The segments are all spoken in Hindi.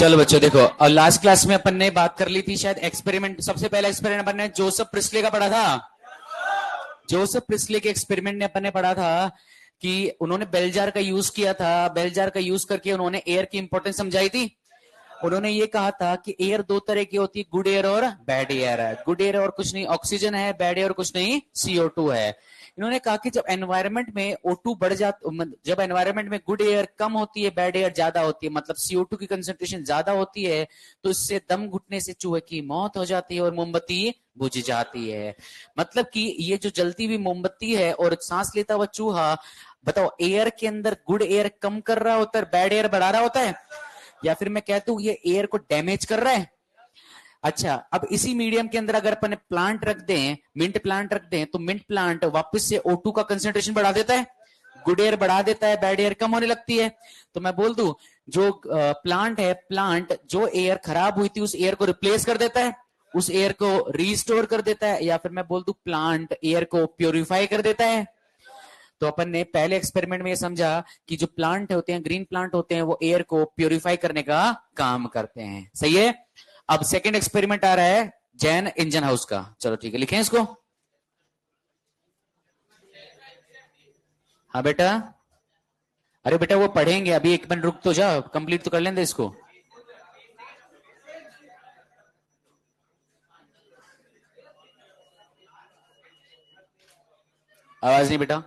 चलो बच्चों देखो, और लास्ट क्लास में अपन ने बात कर ली थी शायद एक्सपेरिमेंट। सबसे पहला एक्सपेरिमेंट अपन ने जोसेफ प्रिस्ले का पढ़ा था। जोसेफ प्रिस्ले के एक्सपेरिमेंट ने अपन ने पढ़ा था कि उन्होंने बेल जार का यूज किया था। बेल जार का यूज करके उन्होंने एयर की इंपॉर्टेंस समझाई थी। उन्होंने ये कहा था कि एयर दो तरह की होती है, गुड एयर और बैड एयर है। गुड एयर और कुछ नहीं ऑक्सीजन है, बैड एयर कुछ नहीं CO2 है। इन्होंने कहा कि जब एनवायरनमेंट में O2 बढ़ जाता, जब एनवायरनमेंट में गुड एयर कम होती है, बैड एयर ज्यादा होती है, मतलब CO2 की कंसेंट्रेशन ज्यादा होती है, तो इससे दम घुटने से चूहे की मौत हो जाती है और मोमबत्ती बुझ जाती है। मतलब कि ये जो जलती हुई मोमबत्ती है और सांस लेता हुआ चूहा, बताओ एयर के अंदर गुड एयर कम कर रहा होता है, बैड एयर बढ़ा रहा होता है, या फिर मैं कहता हूं ये एयर को डैमेज कर रहा है। अच्छा, अब इसी मीडियम के अंदर अगर अपन प्लांट रख दें, मिंट प्लांट रख दें, तो मिंट प्लांट वापस से O2 का कंसेंट्रेशन बढ़ा देता है, गुड एयर बढ़ा देता है, बैड एयर कम होने लगती है। तो मैं बोल दूं जो प्लांट है, प्लांट जो एयर खराब हुई थी उस एयर को रिप्लेस कर देता है, उस एयर को रिस्टोर कर देता है, या फिर मैं बोल दूं प्लांट एयर को प्योरीफाई कर देता है। तो अपन ने पहले एक्सपेरिमेंट में ये समझा कि जो प्लांट होते हैं, ग्रीन प्लांट होते हैं, वो एयर को प्योरीफाई करने का काम करते हैं। सही है। अब सेकंड एक्सपेरिमेंट आ रहा है जैन इंजन हाउस का। चलो ठीक है, लिखें इसको। हाँ बेटा, अरे बेटा वो पढ़ेंगे अभी, एक मिनट रुक तो जा, कंप्लीट तो कर लेंगे इसको। आवाज नहीं बेटा।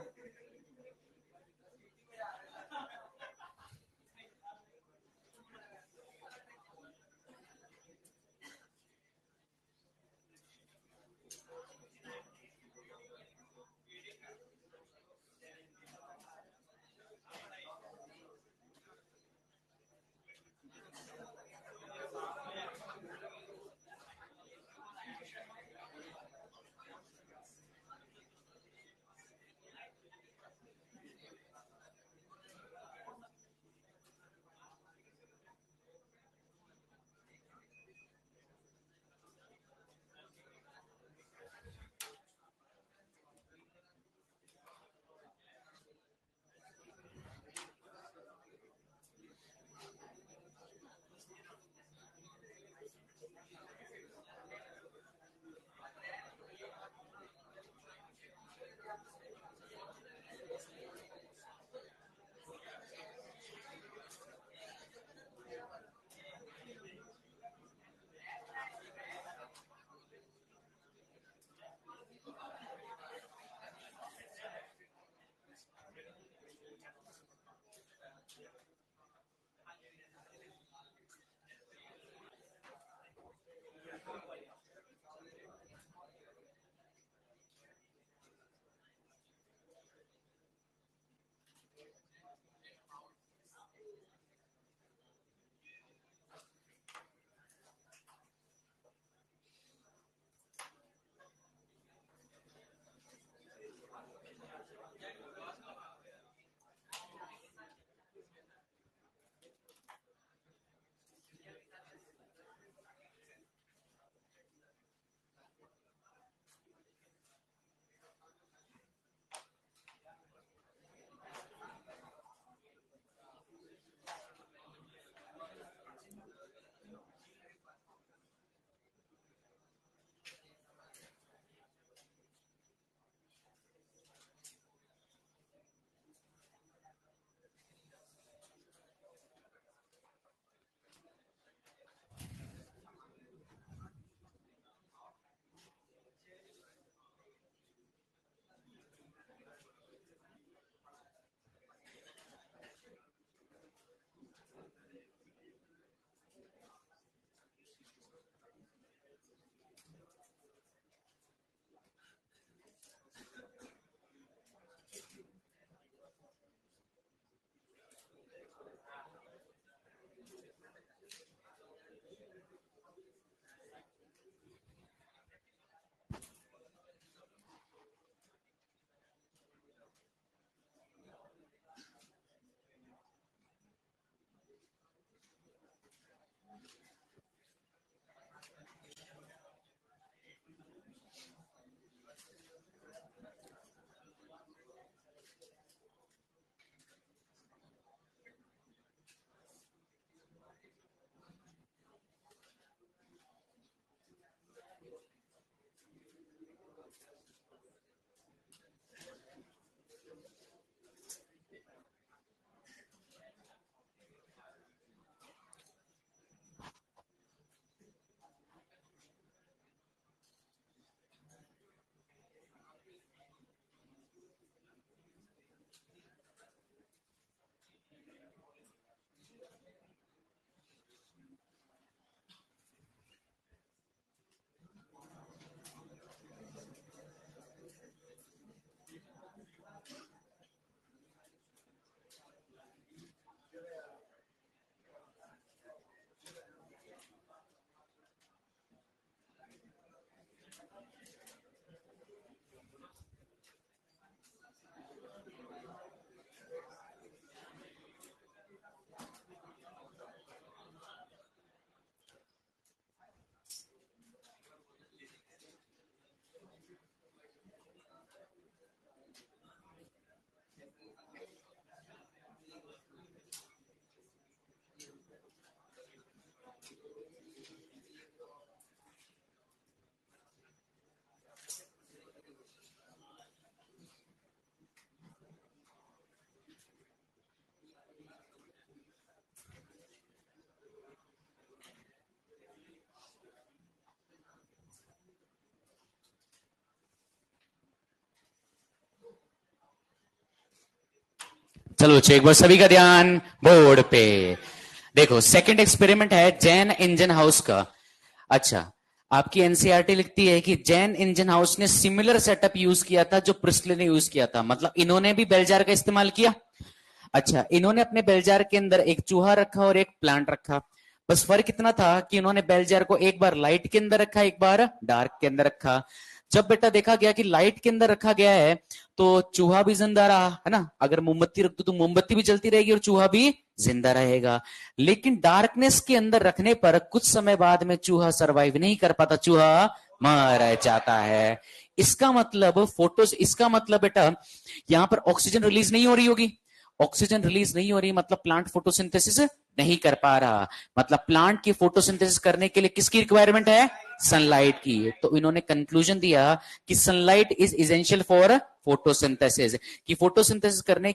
चलो एक बार सभी का ध्यान बोर्ड पे। देखो सेकंड एक्सपेरिमेंट है जैन इंजन हाउस का। अच्छा, आपकी एनसीईआरटी लिखती है कि जैन इंजन हाउस ने सिमिलर सेटअप यूज किया था जो प्रिस्ले ने यूज किया था, मतलब इन्होंने भी बेल जार का इस्तेमाल किया। अच्छा, इन्होंने अपने बेल जार के अंदर एक चूहा रखा और एक प्लांट रखा। बस फर्क इतना था कि इन्होंने बेल जार को एक बार लाइट के अंदर रखा, एक बार डार्क के अंदर रखा। जब बेटा देखा गया कि लाइट के अंदर रखा गया है तो चूहा भी जिंदा रहा, है ना। अगर मोमबत्ती रख दो तो मोमबत्ती भी जलती रहेगी और चूहा भी जिंदा रहेगा। लेकिन डार्कनेस के अंदर रखने पर कुछ समय बाद में चूहा सरवाइव नहीं कर पाता, चूहा मर जाता है। इसका मतलब बेटा यहां पर ऑक्सीजन रिलीज नहीं हो रही होगी। ऑक्सीजन रिलीज नहीं हो रही मतलब प्लांट फोटोसिंथेसिस नहीं कर पा रहा। मतलब प्लांट की फोटोसिंथेसिस करने के लिए किसकी रिक्वायरमेंट है? सनलाइट की। तो इन्होंने कंक्लूजन दिया कि sunlight is essential for photosynthesis. कि फोटोसिंथेसिस करने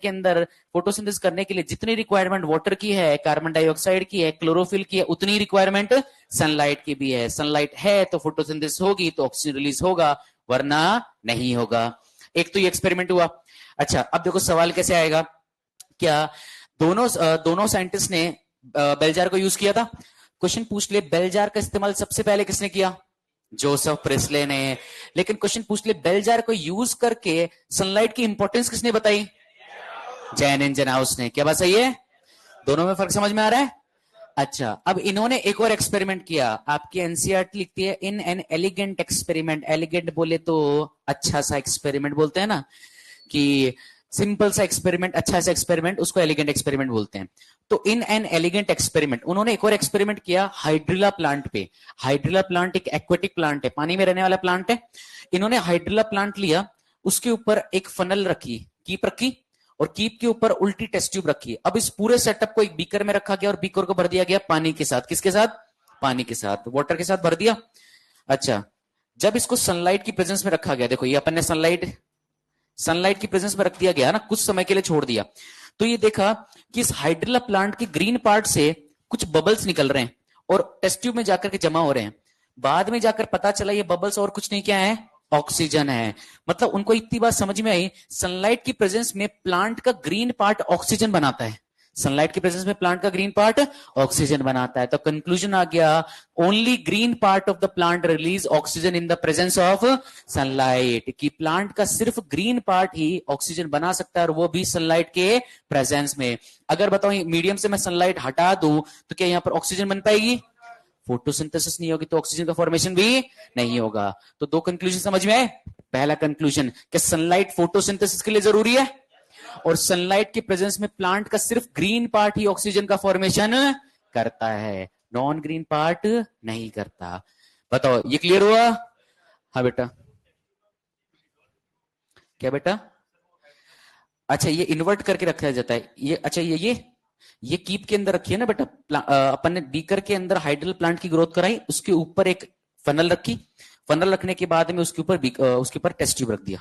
के लिए जितनी रिक्वायरमेंट वाटर की है, कार्बन डाइऑक्साइड की है, क्लोरोफिल की है, उतनी रिक्वायरमेंट सनलाइट की भी है। सनलाइट है तो फोटोसिंथेसिस होगी, तो ऑक्सीजन रिलीज होगा, वरना नहीं होगा। एक तो ये एक्सपेरिमेंट हुआ। अच्छा, अब देखो सवाल कैसे आएगा। क्या दोनों साइंटिस्ट ने बेल जार को यूज किया था? क्वेश्चन पूछ ले बेल जार का इस्तेमाल सबसे पहले किसने किया? जोसेफ प्रिस्ले ने। लेकिन क्वेश्चन पूछ ले बेल जार को यूज करके सनलाइट की इंपॉर्टेंस किसने बताई? जैन इंजन हाउस ने। क्या बात सही है? दोनों में फर्क समझ में आ रहा है? अच्छा, अब इन्होंने एक और एक्सपेरिमेंट किया। आपकी एनसीईआरटी लिखती है in an elegant experiment. Elegant बोले तो अच्छा सा एक्सपेरिमेंट बोलते हैं ना, कि सिंपल सा एक्सपेरिमेंट, अच्छा सा एक्सपेरिमेंट, उसको एलिगेंट एक्सपेरिमेंट बोलते हैं। तो इन एन एलिगेंट एक्सपेरिमेंट उन्होंने एक और एक्सपेरिमेंट किया हाइड्रिला प्लांट पे। हाइड्रिला प्लांट एक एक्वेटिक प्लांट है, पानी में रहने वाला प्लांट है। इन्होंने हाइड्रिला प्लांट लिया, उसके ऊपर एक फनल रखी, कीप रखी, और कीप के ऊपर उल्टी टेस्ट ट्यूब रखी। अब इस पूरे सेटअप को एक बीकर में रखा गया और बीकर को भर दिया गया पानी के साथ। किसके साथ? पानी के साथ, वाटर के साथ भर दिया। अच्छा, जब इसको सनलाइट की प्रेजेंस में रखा गया, देखो ये अपन ने सनलाइट की प्रेजेंस में रख दिया गया ना, कुछ समय के लिए छोड़ दिया, तो ये देखा कि इस हाइड्रिला प्लांट के ग्रीन पार्ट से कुछ बबल्स निकल रहे हैं और टेस्ट ट्यूब में जाकर के जमा हो रहे हैं। बाद में जाकर पता चला ये बबल्स और कुछ नहीं, क्या है? ऑक्सीजन है। मतलब उनको इतनी बात समझ में आई, सनलाइट की प्रेजेंस में प्लांट का ग्रीन पार्ट ऑक्सीजन बनाता है। सनलाइट की प्रेजेंस में प्लांट का ग्रीन पार्ट ऑक्सीजन बनाता है। तो कंक्लूजन आ गया, only green part of the plant release oxygen in the presence of sunlight. कि प्लांट का सिर्फ ग्रीन पार्ट ही ऑक्सीजन बना सकता है, और वो भी सनलाइट के प्रेजेंस में। अगर बताओ मीडियम से मैं सनलाइट हटा दूं तो क्या यहां पर ऑक्सीजन बन पाएगी? फोटोसिंथेसिस नहीं होगी तो ऑक्सीजन का फॉर्मेशन भी नहीं होगा। तो दो कंक्लूजन समझ में आए। पहला कंक्लूजन कि सनलाइट फोटोसिंथेसिस के लिए जरूरी है, और सनलाइट के प्रेजेंस में प्लांट का सिर्फ ग्रीन पार्ट ही ऑक्सीजन का फॉर्मेशन करता है, नॉन ग्रीन पार्ट नहीं करता। बताओ ये क्लियर हुआ? हाँ बेटा। क्या बेटा? अच्छा, ये इन्वर्ट करके रखा जाता है ये। अच्छा, ये कीप के अंदर रखी है ना बेटा। अपन ने बीकर के अंदर हाइड्रल प्लांट की ग्रोथ कराई, उसके ऊपर एक फनल रखी, फनल रखने के बाद में उसके ऊपर टेस्ट ट्यूब रख दिया।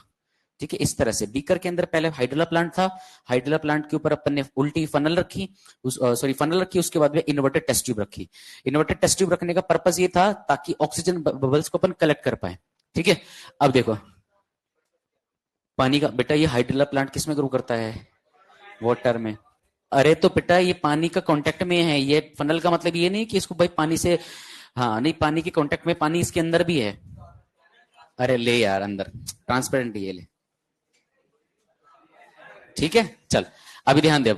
ठीक है, इस तरह से बीकर के अंदर पहले हाइड्रोला प्लांट था, हाइड्रोला प्लांट के ऊपर अपन ने उल्टी फनल रखी, फनल रखी, उसके बाद में इन्वर्टेड टेस्ट ट्यूब रखी। इन्वर्टेड टेस्ट ट्यूब रखने का पर्पस ये था ताकि ऑक्सीजन बबल्स को अपन कलेक्ट कर पाए। ठीक है, अब देखो पानी का बेटा, ये हाइड्रोला प्लांट किस में ग्रो करता है? वाटर में। अरे तो बेटा ये पानी का कांटेक्ट में है, ये फनल का मतलब ये नहीं कि इसको भाई पानी से, हाँ नहीं, पानी के कांटेक्ट में, पानी इसके अंदर भी है। अरे ले यार, अंदर ट्रांसपेरेंट ये ले। ठीक है, चल अभी ध्यान दे।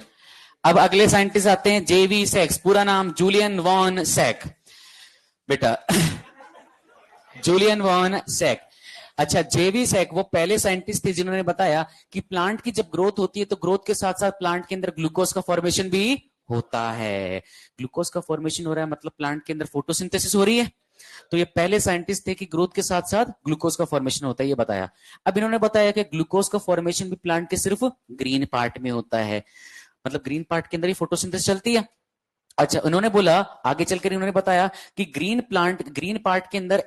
अब अगले साइंटिस्ट आते हैं जेवी सैक्स। पूरा नाम जूलियन वॉन सैक बेटा। Julian von sac. अच्छा, जेवी सैक वो पहले साइंटिस्ट थे जिन्होंने बताया कि प्लांट की जब ग्रोथ होती है तो ग्रोथ के साथ साथ प्लांट के अंदर ग्लूकोज का फॉर्मेशन भी होता है। ग्लूकोज का फॉर्मेशन हो रहा है मतलब प्लांट के अंदर फोटोसिंथेसिस हो रही है। तो ये पहले साइंटिस्ट थे कि ग्रोथ के साथ साथ ग्लूकोज का फॉर्मेशन होता है, ये बताया। अब इन्होंने बताया कि ग्लूकोज का फॉर्मेशन भी प्लांट के सिर्फ ग्रीन पार्ट में होता है, मतलब ग्रीन पार्ट के अंदर ही फोटोसिंथेसिस चलती है। अच्छा, उन्होंने बोला आगे चलकर, इन्होंने बताया कि ग्रीन पार्ट के अंदर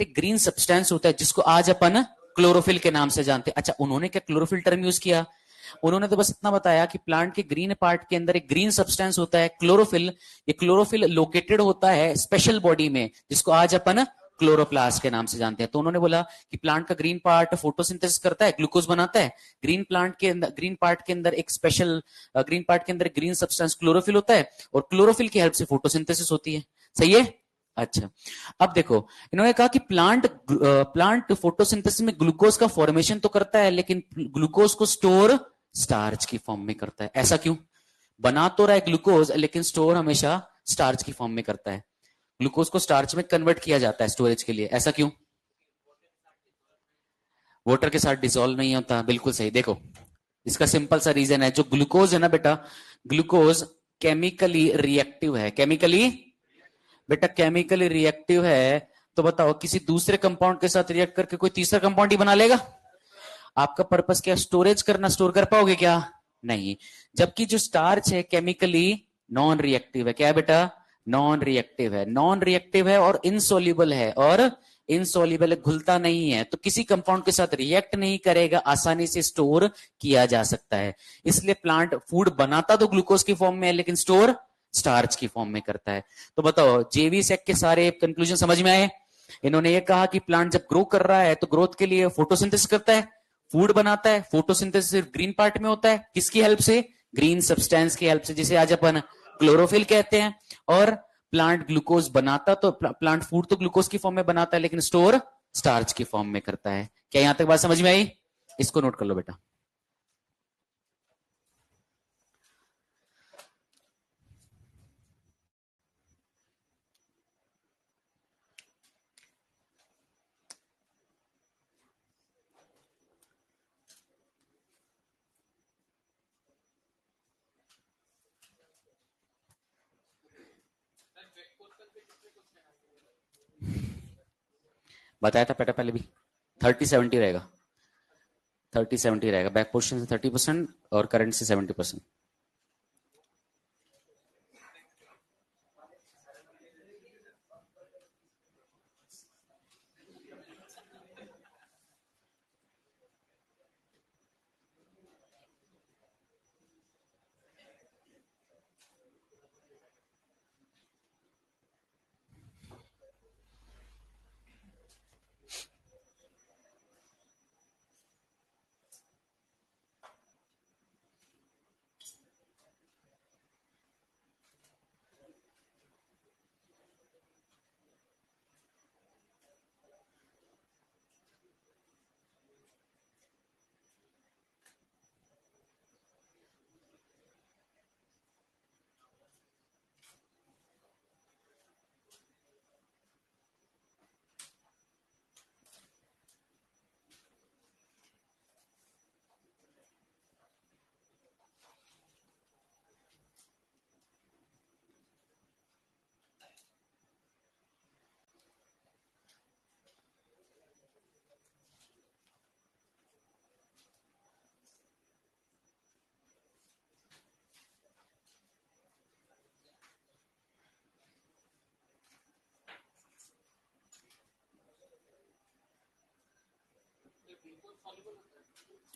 एक ग्रीन सब्सटेंस होता है जिसको आज अपन क्लोरोफिल के नाम से जानते हैं। अच्छा, उन्होंने क्या क्लोरोफिल टर्म यूज किया? उन्होंने तो बस इतना बताया कि प्लांट के ग्रीन पार्ट के अंदर एक ग्रीन सब्सटेंस होता है क्लोरोफिल। ये क्लोरोफिल लोकेटेड होता है स्पेशल बॉडी में जिसको आज अपन क्लोरोप्लास्ट के नाम से जानते हैं। तो उन्होंने बोला कि प्लांट का ग्रीन पार्ट फोटोसिंथेसिस करता है, ग्लूकोज बनाता है। ग्रीन पार्ट के अंदर एक स्पेशल ग्रीन पार्ट के अंदर ग्रीन सब्सटेंस क्लोरोफिल होता है, और क्लोरोफिल की हेल्प से फोटोसिंथेसिस होती है। सही है। अच्छा, अब देखो, इन्होंने कहा कि प्लांट फोटोसिंथेसिस में ग्लूकोज का फॉर्मेशन तो करता है, लेकिन ग्लूकोज को स्टोर स्टार्च की फॉर्म में करता है। ऐसा क्यों? बना तो रहा है ग्लूकोज, लेकिन स्टोर हमेशा स्टार्च की फॉर्म में करता है। ग्लूकोज को स्टार्च में कन्वर्ट किया जाता है स्टोरेज के लिए। ऐसा क्यों? वाटर के साथ डिसॉल्व नहीं होता। बिल्कुल सही। देखो, इसका सिंपल सा रीजन है, जो ग्लूकोज है ना बेटा, ग्लूकोज केमिकली रिएक्टिव है। केमिकली बेटा केमिकली रिएक्टिव है, तो बताओ किसी दूसरे कंपाउंड के साथ रिएक्ट करके कोई तीसरा कंपाउंड ही बना लेगा? आपका पर्पस क्या? स्टोरेज करना। स्टोर कर पाओगे क्या? नहीं। जबकि जो स्टार्च है केमिकली नॉन रिएक्टिव है। क्या है बेटा? नॉन रिएक्टिव है। नॉन रिएक्टिव है और इनसोल्यूबल है, और इनसोल्यूबल है, घुलता नहीं है, तो किसी कंपाउंड के साथ रिएक्ट नहीं करेगा, आसानी से स्टोर किया जा सकता है। इसलिए प्लांट फूड बनाता तो ग्लूकोज की फॉर्म में है, लेकिन स्टोर स्टार्च की फॉर्म में करता है। तो बताओ, जेवी सेक के सारे कंक्लूजन समझ में आए? इन्होंने ये कहा कि प्लांट जब ग्रो कर रहा है तो ग्रोथ के लिए फोटोसिंथेसिस करता है, फूड बनाता है। फोटोसिंथेसिस सिर्फ ग्रीन पार्ट में होता है। किसकी हेल्प से? ग्रीन सब्सटेंस की हेल्प से, जिसे आज अपन क्लोरोफिल कहते हैं। और प्लांट ग्लूकोज बनाता तो प्लांट फूड तो ग्लूकोज की फॉर्म में बनाता है, लेकिन स्टोर स्टार्च की फॉर्म में करता है। क्या यहां तक बात समझ में आई? इसको नोट कर लो बेटा। बताया था बेटा पहले भी, 30-70 रहेगा। 30-70 रहेगा। बैक पोर्शन से 30% और करंट से 70%।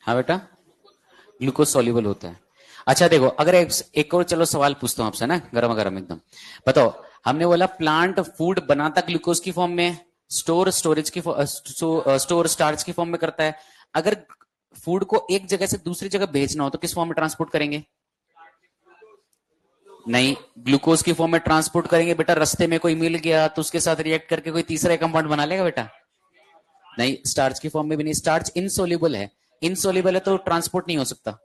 हाँ बेटा, ग्लूकोज सॉल्युबल होता है। अच्छा देखो, अगर एक और चलो सवाल पूछता हूं आपसे ना, गरम गरम एकदम। बताओ, हमने बोला प्लांट फूड बनाता ग्लूकोज की फॉर्म में, स्टोर स्टार्च की फॉर्म में करता है। अगर फूड को एक जगह से दूसरी जगह भेजना हो तो किस फॉर्म में ट्रांसपोर्ट करेंगे? नहीं, ग्लूकोज की फॉर्म में ट्रांसपोर्ट करेंगे बेटा। रास्ते में कोई मिल गया तो उसके साथ रिएक्ट करके कोई तीसरा कंपाउंड बना लेगा बेटा? नहीं, स्टार्च की फॉर्म में भी नहीं। स्टार्च इनसोल्यूबल है। इनसोल्यूबल है तो ट्रांसपोर्ट नहीं हो सकता।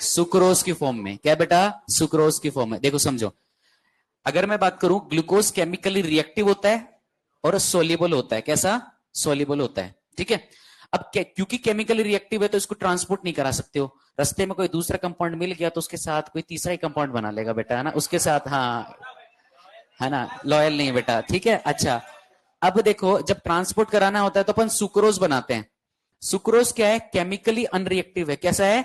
सुक्रोज की फॉर्म में। क्या बेटा? सुक्रोज की फॉर्म में। देखो समझो, अगर मैं बात करूं, ग्लूकोज केमिकली रिएक्टिव होता है और सोल्यूबल होता है। कैसा? सोल्यूबल होता है। ठीक है। अब क्योंकि केमिकली रिएक्टिव है तो इसको ट्रांसपोर्ट नहीं करा सकते हो। रास्ते में कोई दूसरा कंपाउंड मिल गया तो उसके साथ कोई तीसरा ही कंपाउंड बना लेगा बेटा, है ना? उसके साथ, हाँ, है ना? लॉयल नहीं बेटा। ठीक है। अच्छा, अब देखो, जब ट्रांसपोर्ट कराना होता है तो अपन सुक्रोज बनाते हैं। सुक्रोज क्या है? केमिकली अनरिएक्टिव है। कैसा है?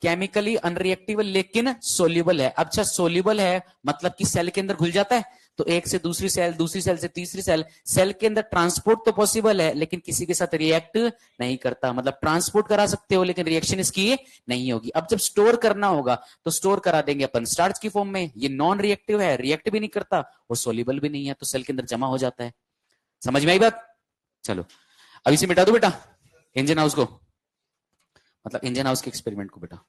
केमिकली अनरिएक्टिव, लेकिन सोल्यूबल है। अच्छा, सोल्यूबल है मतलब कि सेल के अंदर घुल जाता है, तो एक से दूसरी सेल, दूसरी सेल से तीसरी सेल, सेल के अंदर ट्रांसपोर्ट तो पॉसिबल है, लेकिन किसी के साथ रिएक्ट नहीं करता। मतलब ट्रांसपोर्ट करा सकते हो, लेकिन रिएक्शन इसकी नहीं होगी। अब जब स्टोर करना होगा तो स्टोर करा देंगे अपन स्टार्च की फॉर्म में। ये नॉन रिएक्टिव है, रिएक्ट भी नहीं करता और सोल्यूबल भी नहीं है, तो सेल के अंदर जमा हो जाता है। समझ में आई बात? चलो अभी से मिटा दो बेटा इंजन हाउस को, मतलब इंजन हाउस के एक्सपेरिमेंट को बेटा।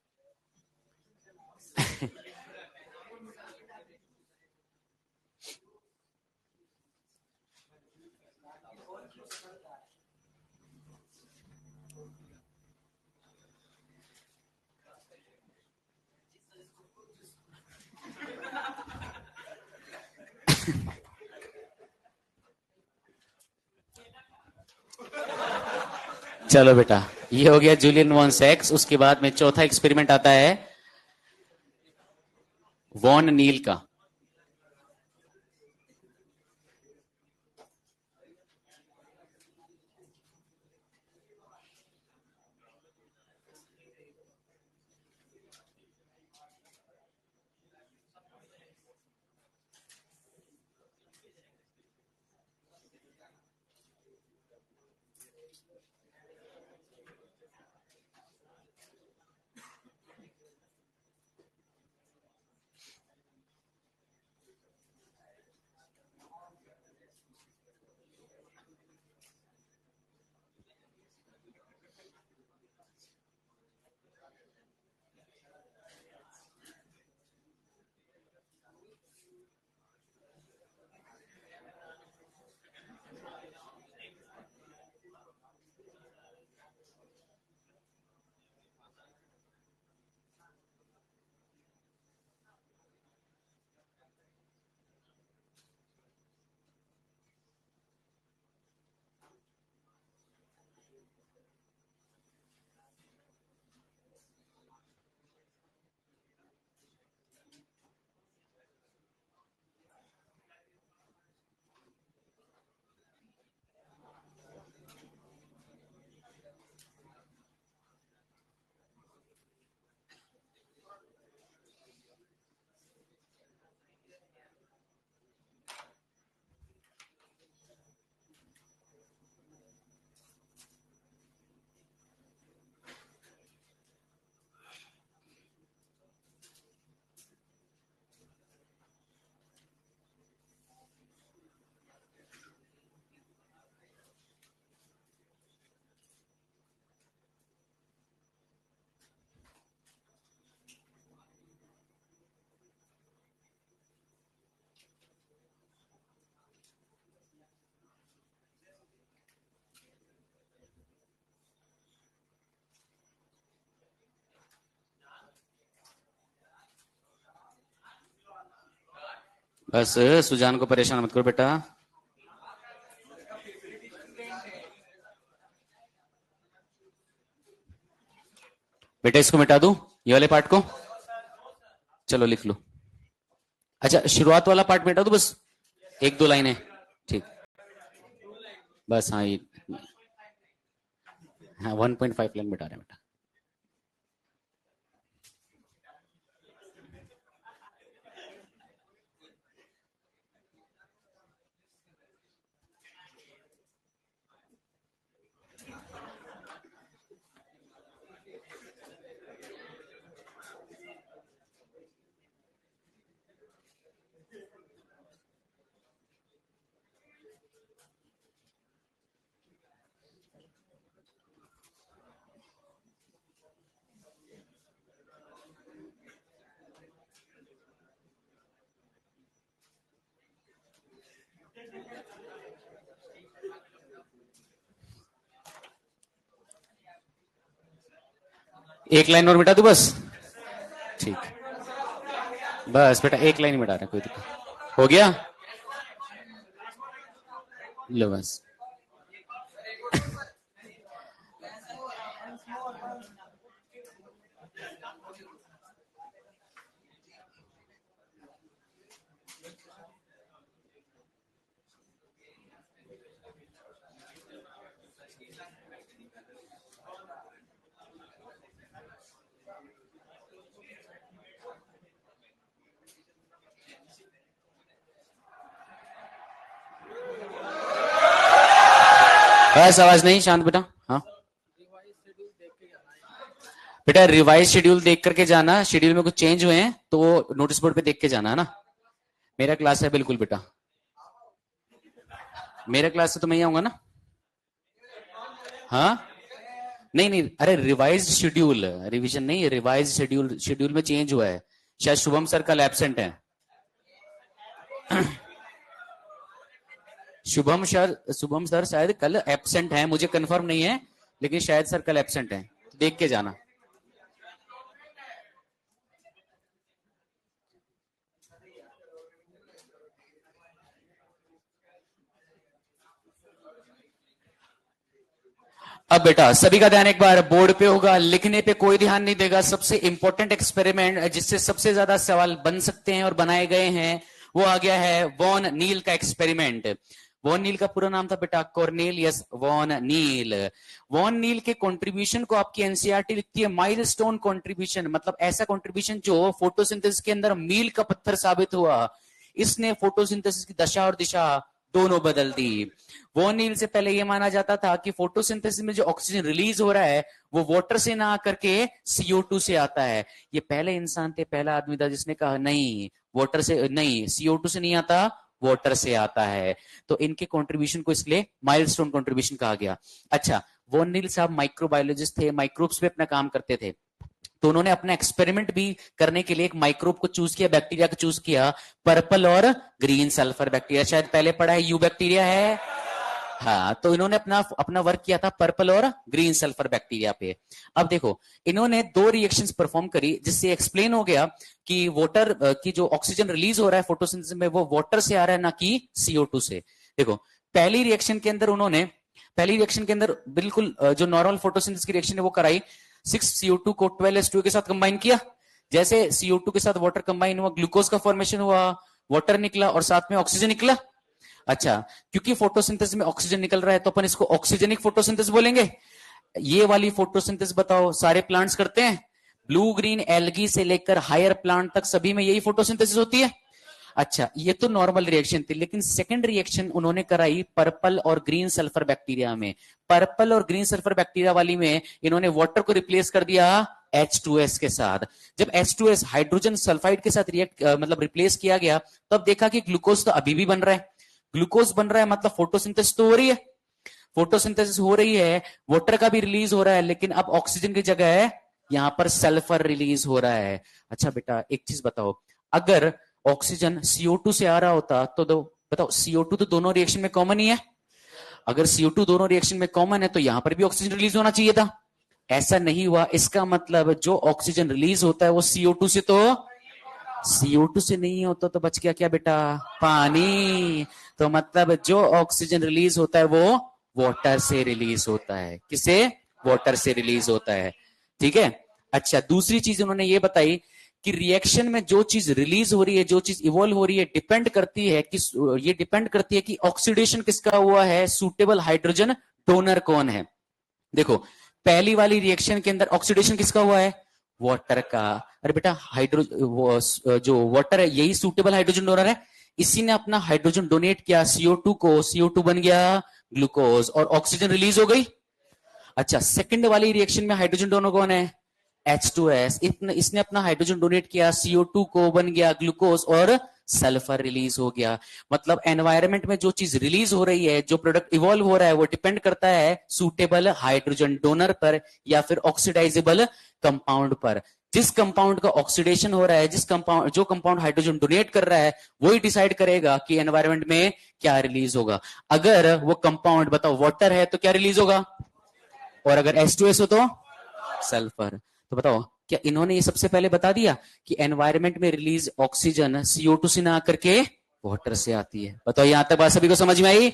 चलो बेटा ये हो गया जूलियन वॉन सेक्स। उसके बाद में चौथा एक्सपेरिमेंट आता है वॉन नील का। बस सुजान को परेशान मत करो बेटा। बेटा इसको मिटा दूं ये वाले पार्ट को, चलो लिख लो। अच्छा शुरुआत वाला पार्ट मिटा दूं बस, एक दो लाइनें, ठीक बस। हाँ ये हाँ 1.5 लाइन मिटा रहे हैं बेटा। एक लाइन और मिटा दूं बस, ठीक बस बेटा एक लाइन मिटा रहे हैं, कोई दिक्कत हो गया। लो बस बस आवाज नहीं, शांत बेटा। हाँ बेटा रिवाइज शेड्यूल देख करके जाना, शेड्यूल में कुछ चेंज हुए हैं तो वो नोटिस बोर्ड पे देख के जाना है ना। मेरा क्लास है बिल्कुल बेटा। मेरे क्लास से तो मैं ही आऊंगा ना? हाँ, नहीं नहीं, अरे रिवाइज शेड्यूल, रिवीजन नहीं, रिवाइज शेड्यूल, शेड्यूल में चेंज हुआ है। शायद शुभम सर कल एब्सेंट है। शुभम सर शायद कल एब्सेंट है, मुझे कंफर्म नहीं है, लेकिन शायद सर कल एब्सेंट है, देख के जाना। अब बेटा सभी का ध्यान एक बार बोर्ड पे होगा, लिखने पे कोई ध्यान नहीं देगा। सबसे इंपॉर्टेंट एक्सपेरिमेंट जिससे सबसे ज्यादा सवाल बन सकते हैं और बनाए गए हैं, वो आ गया है वॉन नील का एक्सपेरिमेंट। वॉन नील का पूरा नाम था बेटा Cornelius Van Niel. Van Niel के कंट्रीब्यूशन को आपकी एनसीईआरटी लिखती है माइलस्टोन कंट्रीब्यूशन, मतलब ऐसा कंट्रीब्यूशन जो फोटोसिंथेसिस के अंदर मील का पत्थर साबित हुआ। इसने फोटोसिंथेसिस की दशा और दिशा दोनों बदल दी। वॉन नील से पहले यह माना जाता था कि फोटोसिंथेसिस में जो ऑक्सीजन रिलीज हो रहा है वो वाटर से ना आकर के CO2 से आता है। ये पहले इंसान थे, पहला आदमी था जिसने कहा नहीं, वाटर से नहीं, CO2 से नहीं आता, वाटर से आता है। तो इनके कंट्रीब्यूशन को इसलिए माइलस्टोन कंट्रीब्यूशन कहा गया। अच्छा, वॉन नील साहब माइक्रोबायोलॉजिस्ट थे, माइक्रोब्स पे अपना काम करते थे, तो उन्होंने अपना एक्सपेरिमेंट भी करने के लिए एक माइक्रोब को चूज किया, बैक्टीरिया को चूज किया, पर्पल और ग्रीन सल्फर बैक्टीरिया। शायद पहले पढ़ा है, यू बैक्टीरिया है। हाँ, तो इन्होंने अपना अपना वर्क किया था पर्पल और ग्रीन सल्फर बैक्टीरिया पे। अब देखो, इन्होंने 2 रिएक्शंस परफॉर्म करी, जिससे एक्सप्लेन हो गया कि वाटर की जो ऑक्सीजन रिलीज हो रहा है फोटोसिंथेसिस में, वो वाटर से आ रहा है, ना कि CO2 से। देखो, पहली रिएक्शन के अंदर बिल्कुल जो नॉर्मल फोटोसिंथेसिस की रिएक्शन है वो कराई, 6CO2 को 12H2 के साथ कंबाइन किया। जैसे CO2 के साथ वाटर कंबाइन हुआ, ग्लूकोज का फॉर्मेशन हुआ, वाटर निकला और साथ में ऑक्सीजन निकला। अच्छा, क्योंकि फोटोसिंथेसिस में ऑक्सीजन निकल रहा है तो अपन इसको ऑक्सीजनिक फोटोसिंथेसिस बोलेंगे। ये वाली फोटोसिंथेसिस बताओ सारे प्लांट्स करते हैं, ब्लू ग्रीन एल्गी से लेकर हायर प्लांट तक सभी में यही फोटोसिंथेसिस होती है। अच्छा, ये तो नॉर्मल रिएक्शन थी, लेकिन सेकंड रिएक्शन उन्होंने कराई पर्पल और ग्रीन सल्फर बैक्टीरिया में। पर्पल और ग्रीन सल्फर बैक्टीरिया वाली में इन्होंने वाटर को रिप्लेस कर दिया H2S के साथ। जब H2S हाइड्रोजन सल्फाइड के साथ मतलब रिप्लेस किया गया, तब देखा कि ग्लूकोज तो अभी भी बन रहा है। ग्लूकोज बन रहा है मतलब फोटोसिंथेसिस तो हो रही है, फोटोसिंथेसिस हो रही है, वाटर का भी रिलीज हो रहा है, लेकिन अब ऑक्सीजन की जगह है यहां पर सल्फर रिलीज हो रहा है। अच्छा बेटा, एक चीज बताओ, अगर ऑक्सीजन CO2 से आ रहा होता तो बताओ, CO2 तो दोनों रिएक्शन में कॉमन ही है। अगर CO2 दोनों रिएक्शन में कॉमन है तो यहां पर भी ऑक्सीजन रिलीज होना चाहिए था। ऐसा नहीं हुआ, इसका मतलब जो ऑक्सीजन रिलीज होता है वो CO2 से नहीं होता, तो बच गया क्या बेटा? पानी। तो मतलब जो ऑक्सीजन रिलीज होता है वो वाटर से रिलीज होता है। किसे? वाटर से रिलीज होता है। ठीक है। अच्छा, दूसरी चीज उन्होंने ये बताई कि रिएक्शन में जो चीज रिलीज हो रही है, जो चीज इवॉल्व हो रही है, डिपेंड करती है कि ऑक्सीडेशन किसका हुआ है, सूटेबल हाइड्रोजन डोनर कौन है। देखो, पहली वाली रिएक्शन के अंदर ऑक्सीडेशन किसका हुआ है? वाटर का। अरे बेटा, जो वाटर है यही सूटेबल हाइड्रोजन डोनर है, इसी ने अपना हाइड्रोजन डोनेट किया CO2 को, CO2 बन गया ग्लूकोज और ऑक्सीजन रिलीज हो गई। अच्छा, सेकंड वाली रिएक्शन में हाइड्रोजन डोनर कौन है? H2S। इसने अपना हाइड्रोजन डोनेट किया, CO2 को बन गया ग्लूकोज और सल्फर रिलीज हो गया। मतलब एनवायरनमेंट में जो चीज रिलीज हो रही है, जो प्रोडक्ट इवॉल्व हो रहा है, वो डिपेंड करता है सूटेबल हाइड्रोजन डोनर पर या फिर ऑक्सीडाइजेबल कंपाउंड पर। जिस कंपाउंड का ऑक्सीडेशन हो रहा है, जो कंपाउंड हाइड्रोजन डोनेट कर रहा है, वही डिसाइड करेगा कि एनवायरनमेंट में क्या रिलीज होगा। अगर वो कंपाउंड बताओ वाटर है तो क्या रिलीज होगा, और अगर H2S हो तो सल्फर। तो बताओ, क्या इन्होंने ये सबसे पहले बता दिया कि एनवायरनमेंट में रिलीज ऑक्सीजन CO2 से ना करके वाटर से आती है? बताओ, यहां तक बात सभी को समझ में आई?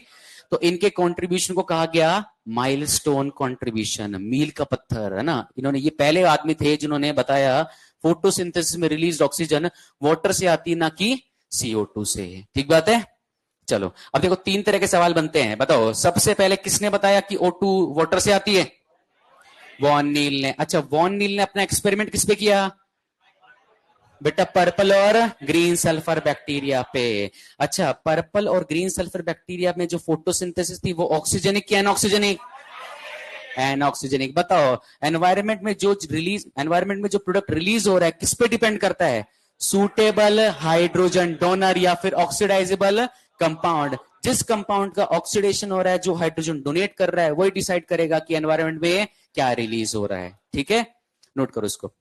तो इनके कंट्रीब्यूशन को कहा गया माइलस्टोन कंट्रीब्यूशन, मील का पत्थर, है ना। इन्होंने, ये पहले आदमी थे जिन्होंने बताया फोटोसिंथेसिस में रिलीज ऑक्सीजन वाटर से आती ना कि CO2 से। ठीक बात है। चलो, अब देखो 3 तरह के सवाल बनते हैं। बताओ, सबसे पहले किसने बताया कि O2 वाटर से आती है? वॉन नील ने। अच्छा, वॉन नील ने अपना एक्सपेरिमेंट किस पे किया बेटा? पर्पल और ग्रीन सल्फर बैक्टीरिया पे। अच्छा, पर्पल और ग्रीन सल्फर बैक्टीरिया में जो फोटोसिंथेसिस थी वो ऑक्सीजनिक या एनऑक्सीजनिक? एनऑक्सीजनिक। बताओ, एनवायरनमेंट में जो प्रोडक्ट रिलीज हो रहा है किस पे डिपेंड करता है? सूटेबल हाइड्रोजन डोनर या फिर ऑक्सीडाइजेबल कंपाउंड। जिस कंपाउंड का ऑक्सीडेशन हो रहा है, जो हाइड्रोजन डोनेट कर रहा है, वही डिसाइड करेगा कि एनवायरमेंट में क्या रिलीज हो रहा है। ठीक है, नोट करो इसको।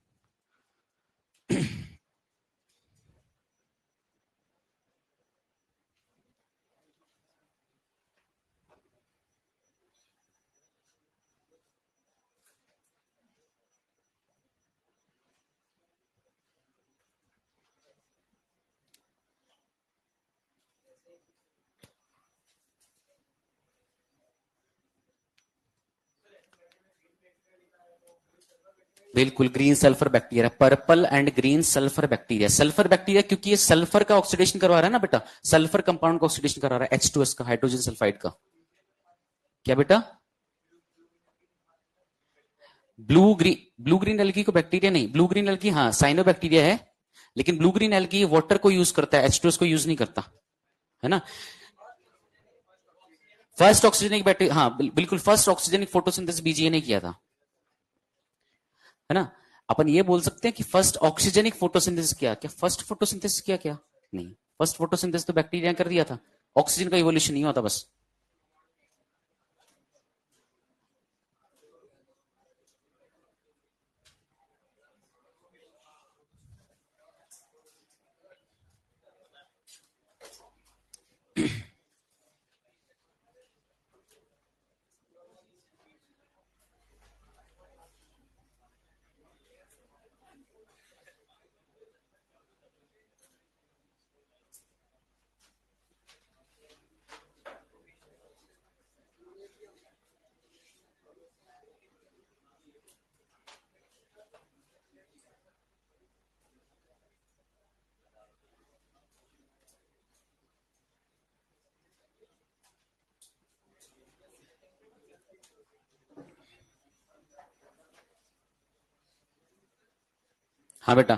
बिल्कुल, green sulphur bacteria, purple and green sulphur bacteria. Sulphur bacteria क्योंकि ये सल्फर का ऑक्सीडेशन करवा रहा है ना बेटा, सल्फर कंपाउंड का ऑक्सीडेशन करवा रहा है, H2S का, हाइड्रोजन सल्फाइड का। क्या बेटा? ब्लू ग्रीन एल्गी को बैक्टीरिया नहीं, ब्लू ग्रीन एल्गी हाँ साइनो बैक्टीरिया है, लेकिन ब्लू ग्रीन एल्गी वाटर को यूज करता है, H2S को यूज नहीं करता है ना। फर्स्ट ऑक्सीजनिक बैक्टीरिया, हाँ बिल्कुल, फर्स्ट ऑक्सीजनिक फोटोसिंथेसिस बीजीए ने किया था, है ना। अपन ये बोल सकते हैं कि फर्स्ट ऑक्सीजनिक फोटोसिंथेसिस किया, क्या फर्स्ट फोटोसिंथेसिस किया क्या? नहीं, फर्स्ट फोटोसिंथेसिस तो बैक्टीरिया कर दिया था, ऑक्सीजन का इवोल्यूशन नहीं होता बस। हाँ बेटा,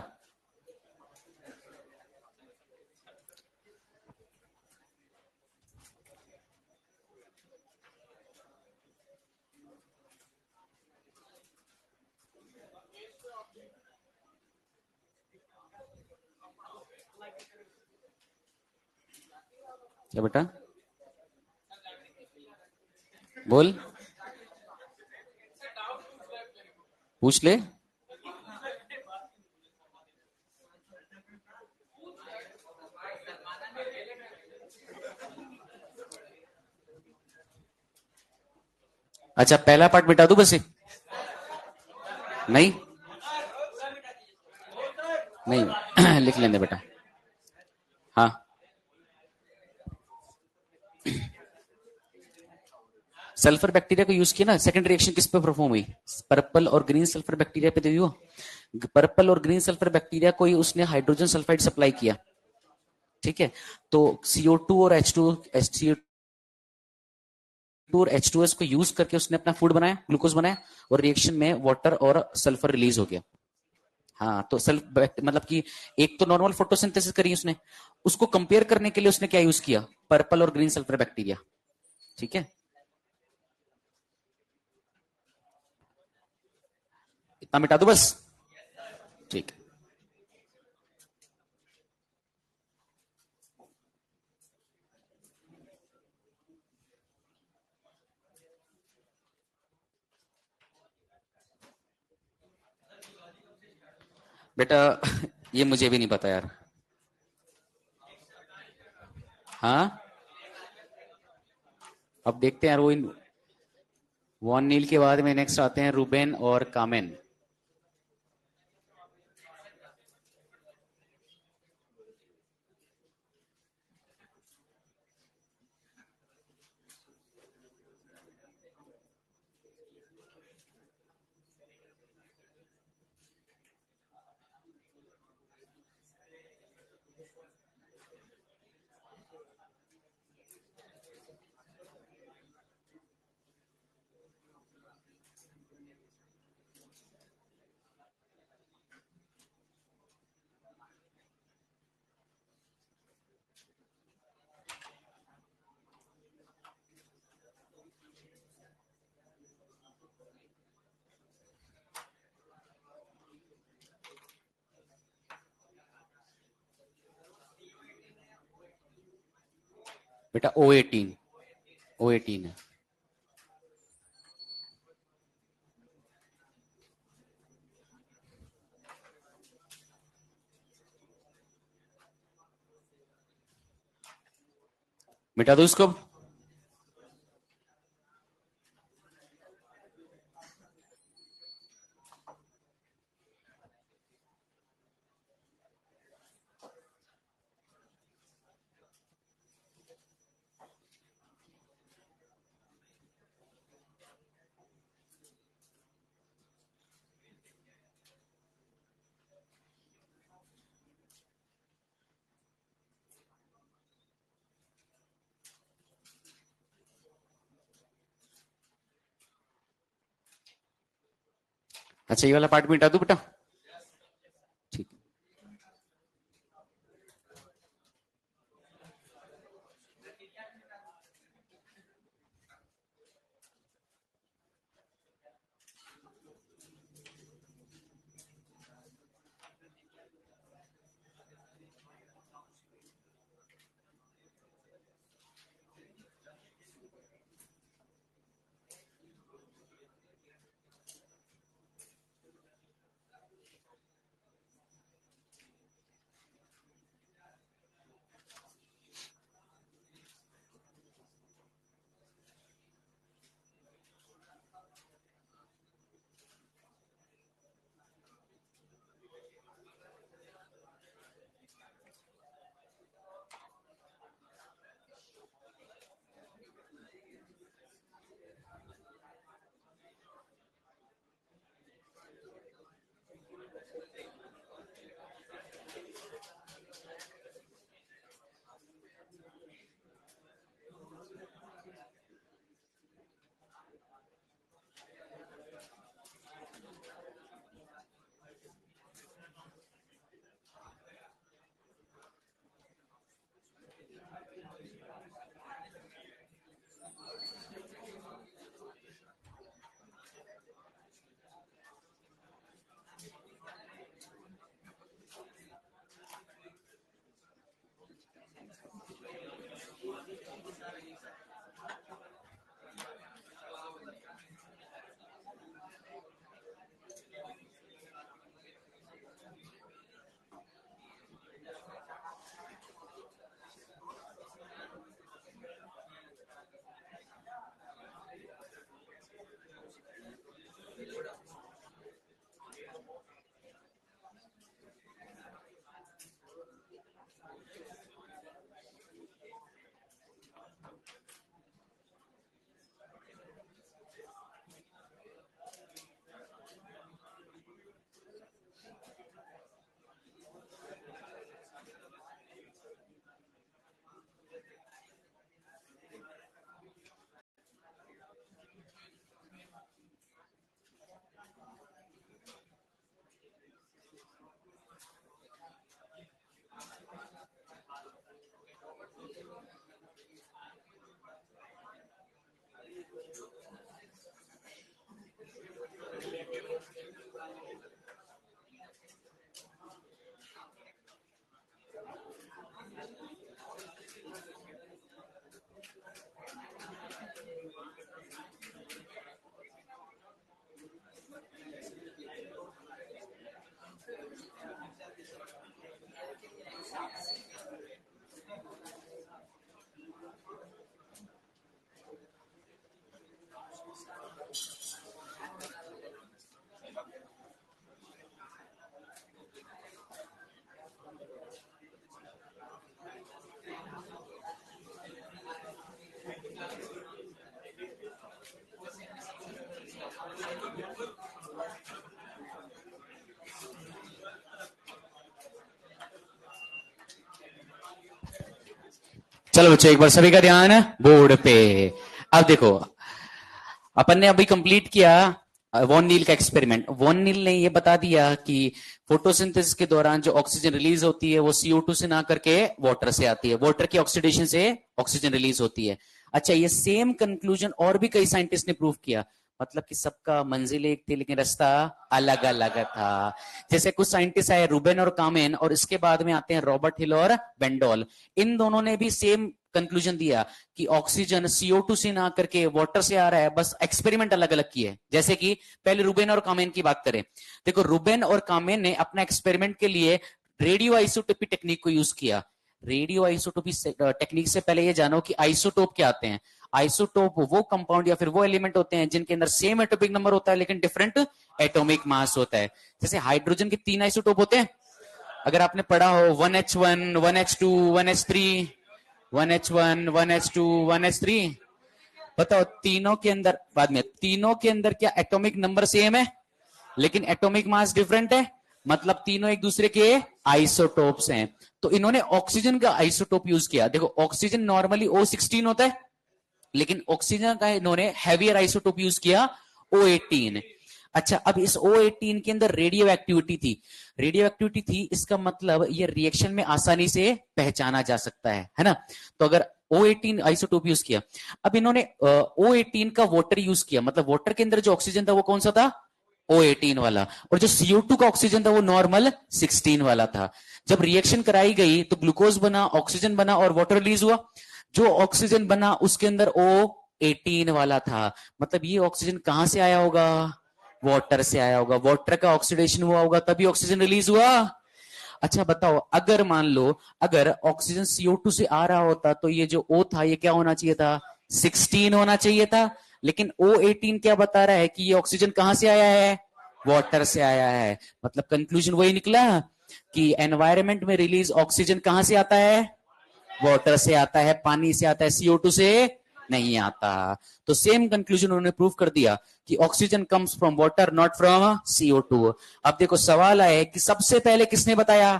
क्या बेटा? बोल, पूछ ले। अच्छा, पहला पार्ट मिटा दू बस एक? नहीं नहीं लिख लेंगे बेटा। हाँ, सल्फर बैक्टीरिया को यूज किया ना, सेकंड रिएक्शन किस पे परफॉर्म हुई? पर्पल और ग्रीन सल्फर बैक्टीरिया पे देखियो, पर्पल और ग्रीन सल्फर बैक्टीरिया को ही उसने हाइड्रोजन सल्फाइड सप्लाई किया। ठीक है, तो CO2 और CO2 और H2S को यूज करके उसने अपना फूड बनाया, ग्लूकोज बनाया, और रिएक्शन में वाटर और सल्फर रिलीज हो गया। हाँ, तो मतलब कि एक तो नॉर्मल फोटोसिंथेसिस करी उसने, उसको कंपेयर करने के लिए उसने क्या यूज किया? पर्पल और ग्रीन सल्फर बैक्टीरिया। ठीक है, इतना मिटा दो बस। ठीक है बेटा, ये मुझे भी नहीं पता यार। हाँ, अब देखते हैं यार, वो वॉन नील के बाद में नेक्स्ट आते हैं रूबेन और कामेन। बेटा O18 है। मिटा दो इसको। अच्छा, ये वाला पार्ट मिटा दो बेटा। ठीक। चलो बच्चों, एक बार सभी का ध्यान बोर्ड पे। अब देखो, अपन ने अभी कंप्लीट किया वॉन नील का एक्सपेरिमेंट। वॉन नील ने ये बता दिया कि फोटोसिंथेसिस के दौरान जो ऑक्सीजन रिलीज होती है वो CO2 से ना करके वाटर से आती है, वाटर की ऑक्सीडेशन से ऑक्सीजन रिलीज होती है। अच्छा, ये सेम कंक्लूजन और भी कई साइंटिस्ट ने प्रूव किया, मतलब कि सबका मंजिल एक थी लेकिन रास्ता अलग अलग था। जैसे कुछ साइंटिस्ट आए, रूबेन और कामेन, और इसके बाद में आते हैं रॉबर्ट हिल और बेंडोल। इन दोनों ने भी सेम कंक्लूजन दिया कि ऑक्सीजन CO2 से ना करके वाटर से आ रहा है, बस एक्सपेरिमेंट अलग अलग किए। जैसे कि पहले रूबेन और कामेन की बात करें, देखो रूबेन और कामेन ने अपना एक्सपेरिमेंट के लिए रेडियो आइसोटोपी टेक्निक को यूज किया। रेडियो आइसोटोपी टेक्निक से पहले ये जानो कि आइसोटोप क्या आते हैं। आइसोटोप वो कंपाउंड या फिर वो एलिमेंट होते हैं जिनके अंदर सेम एटॉमिक नंबर होता है लेकिन डिफरेंट एटॉमिक मास होता है। जैसे हाइड्रोजन के 3 आइसोटोप होते हैं, अगर आपने पढ़ा हो 1H1, 1H2, 1H3, 1H1, 1H2, 1H3, बताओ तीनों के अंदर, बाद में तीनों के अंदर क्या एटॉमिक नंबर सेम है लेकिन एटॉमिक मास डिफरेंट है, मतलब तीनों एक दूसरे के आइसोटोप्स हैं। तो इन्होंने ऑक्सीजन का आइसोटोप यूज किया। देखो ऑक्सीजन नॉर्मली O16 होता है लेकिन ऑक्सीजन का इन्होंने हैवियर आइसोटोप यूज किया O18। अच्छा, अब इस O18 के अंदर रेडियो एक्टिविटी थी, इसका मतलब ये रिएक्शन में आसानी से पहचाना जा सकता है ना। तो अगर O18 आइसोटोप यूज किया, अब इन्होंने O18 का वाटर यूज किया, मतलब वाटर के अंदर जो ऑक्सीजन था वो कौन सा था, O18 वाला, और जो CO2 का ऑक्सीजन था वो नॉर्मल 16 वाला था। जब रिएक्शन कराई गई तो ग्लूकोज बना, ऑक्सीजन बना और वाटर रिलीज हुआ। जो ऑक्सीजन बना उसके अंदर O18 वाला था, मतलब ये ऑक्सीजन कहां से आया होगा, वाटर से आया होगा, वाटर का ऑक्सीडेशन हुआ होगा तभी ऑक्सीजन रिलीज हुआ। अच्छा बताओ, अगर मान लो अगर ऑक्सीजन CO2 से आ रहा होता तो ये जो O था ये क्या होना चाहिए था, 16 होना चाहिए था, लेकिन O18 क्या बता रहा है कि ये ऑक्सीजन कहां से आया है, वाटर से आया है। मतलब कंक्लूजन वही निकला कि एनवायरमेंट में रिलीज ऑक्सीजन कहां से आता है, वाटर से आता है, पानी से आता है, CO2 से नहीं आता। तो सेम कंक्लूजन उन्होंने प्रूव कर दिया कि oxygen comes from water not from CO2। अब देखो सवाल आया कि सबसे पहले किसने बताया,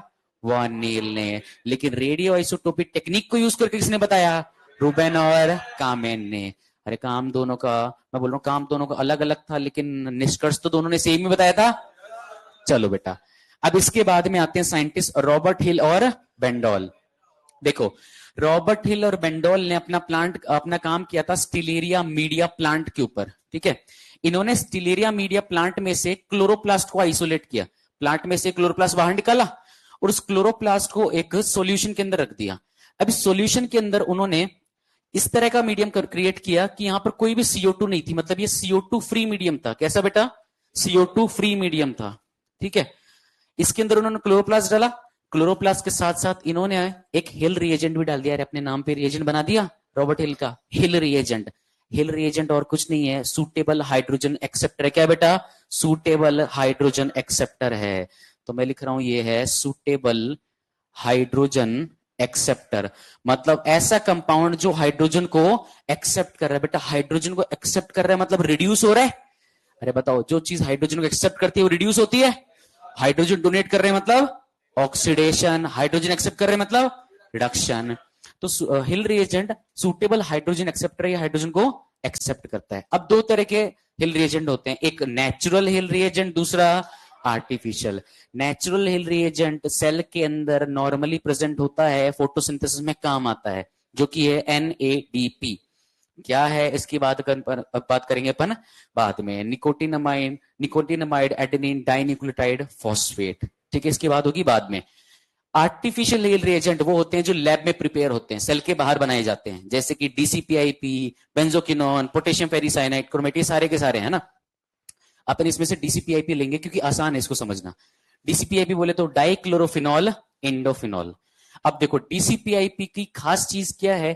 वॉन नील ने, लेकिन रेडियो आइसोटोपिक टेक्निक को यूज करके किसने बताया, रूबेन और कामेन ने। अरे काम दोनों का, मैं बोल रहा हूं काम दोनों का अलग अलग था लेकिन निष्कर्ष तो दोनों ने सेम ही बताया था। चलो बेटा, अब इसके बाद में आते हैं साइंटिस्ट रॉबर्ट हिल और बेंडोल। देखो रॉबर्ट हिल और बेंडोल ने अपना काम किया था स्टिलेरिया मीडिया प्लांट के ऊपर, ठीक है। इन्होंने स्टिलेरिया मीडिया प्लांट में से क्लोरोप्लास्ट को आइसोलेट किया, प्लांट में से क्लोरोप्लास्ट बाहर निकाला और उस क्लोरोप्लास्ट को एक सॉल्यूशन के अंदर रख दिया। अब इस सॉल्यूशन के अंदर उन्होंने इस तरह का मीडियम क्रिएट किया कि यहां पर कोई भी CO2 नहीं थी, मतलब ये CO2 फ्री मीडियम था। कैसा बेटा, CO2 फ्री मीडियम था, ठीक है। इसके अंदर उन्होंने क्लोरोप्लास्ट डाला, क्लोरोप्लास्ट के साथ साथ इन्होंने एक हिल रिएजेंट भी डाल दिया। अपने नाम पे रिएजेंट बना दिया रॉबर्ट हिल का, हिल रिएजेंट। हिल रिएजेंट और कुछ नहीं है, सूटेबल हाइड्रोजन एक्सेप्टर है। क्या बेटा, सूटेबल हाइड्रोजन एक्सेप्टर है। तो मैं लिख रहा हूं ये है सूटेबल हाइड्रोजन एक्सेप्टर, मतलब ऐसा कंपाउंड जो हाइड्रोजन को एक्सेप्ट कर रहा है। बेटा हाइड्रोजन को एक्सेप्ट कर रहा है मतलब रिड्यूस हो रहा है। अरे बताओ, जो चीज हाइड्रोजन को एक्सेप्ट करती है वो रिड्यूस होती है। हाइड्रोजन डोनेट कर रहे हैं मतलब ऑक्सीडेशन, हाइड्रोजन एक्सेप्ट कर रहे हैं मतलब रिडक्शन। तो हिल रिएजेंट सूटेबल हाइड्रोजन एक्सेप्टर, ये हाइड्रोजन को एक्सेप्ट करता है। अब दो तरह के हिल रिएजेंट होते हैं, एक नेचुरल हिल रिएजेंट, दूसरा आर्टिफिशियल। नेचुरल हिल रिएजेंट सेल के अंदर नॉर्मली प्रेजेंट होता है, फोटोसिंथेसिस में काम आता है, जो कि है NADP। क्या है इसकी बात करेंगे अपन बाद में। निकोटिनामाइड एडेनिन डाइन्यूक्लियोटाइड फॉस्फेट, ठीक है, इसकी बात होगी बाद में। आर्टिफिशियल हिल रिएजेंट वो होते हैं जो लैब में प्रिपेयर होते हैं, सेल के बाहर बनाए जाते हैं, जैसे कि DCPIP, बेंजोक्विनोन, पोटेशियम पेरिसाइनाइड, क्रोमेटी, सारे के सारे है ना। अपन इसमें से DCPIP लेंगे क्योंकि आसान है इसको समझना। DCPIP बोले तो डाइक्लोरोफिनॉल इंडोफिनॉल। अब देखो DCPIP की खास चीज क्या है,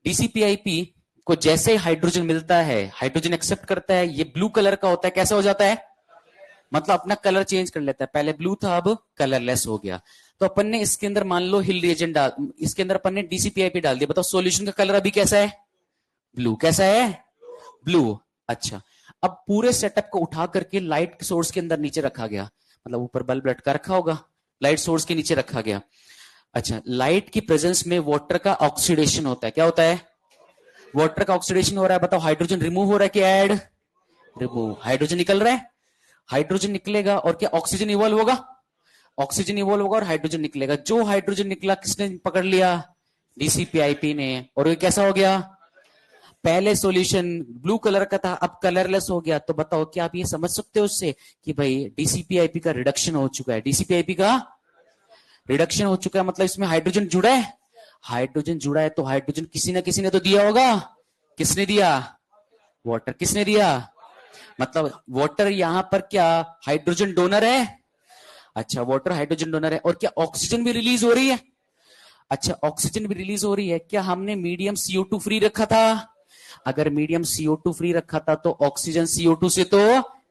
DCPIP को जैसे हाइड्रोजन मिलता है, हाइड्रोजन एक्सेप्ट करता है, ये ब्लू कलर का होता है। कैसा हो जाता है, मतलब अपना कलर चेंज कर लेता है, पहले ब्लू था अब कलरलेस हो गया। तो अपन ने इसके अंदर मान लो हिल रिएजेंट डाल, इसके अंदर अपन ने DCPIP डाल दिया। बताओ सॉल्यूशन का कलर अभी कैसा है, ब्लू। कैसा है, ब्लू। अच्छा, अब पूरे सेटअप को उठा करके लाइट सोर्स के अंदर नीचे रखा गया, मतलब ऊपर बल्ब लटका रखा होगा, लाइट सोर्स के नीचे रखा गया। अच्छा, लाइट की प्रेजेंस में वाटर का ऑक्सीडेशन होता है। क्या होता है, वाटर का ऑक्सीडेशन हो रहा है। बताओ हाइड्रोजन रिमूव हो रहा है कि ऐड, रिमूव। हाइड्रोजन निकल रहा है, हाइड्रोजन निकलेगा और क्या ऑक्सीजन इवॉल्व होगा, ऑक्सीजन इवॉल्व होगा और हाइड्रोजन निकलेगा। जो हाइड्रोजन निकला किसने पकड़ लिया, DCPIP ने, और ये कैसा हो गया, पहले सॉल्यूशन ब्लू कलर का था अब कलरलेस हो गया। तो बताओ क्या आप ये समझ सकते हो उससे कि भाई DCPIP का रिडक्शन हो चुका है, DCPIP का रिडक्शन हो चुका है, मतलब इसमें हाइड्रोजन जुड़ा है। हाइड्रोजन जुड़ा है तो हाइड्रोजन किसी ना किसी ने तो दिया होगा। किसने दिया? वाटर। किसने दिया? मतलब वाटर यहां पर क्या हाइड्रोजन डोनर है? अच्छा, वाटर हाइड्रोजन डोनर है। और क्या ऑक्सीजन भी रिलीज हो रही है? अच्छा, ऑक्सीजन भी रिलीज हो रही है। क्या हमने मीडियम CO2 फ्री रखा था? अगर मीडियम CO2 फ्री रखा था तो ऑक्सीजन CO2 से तो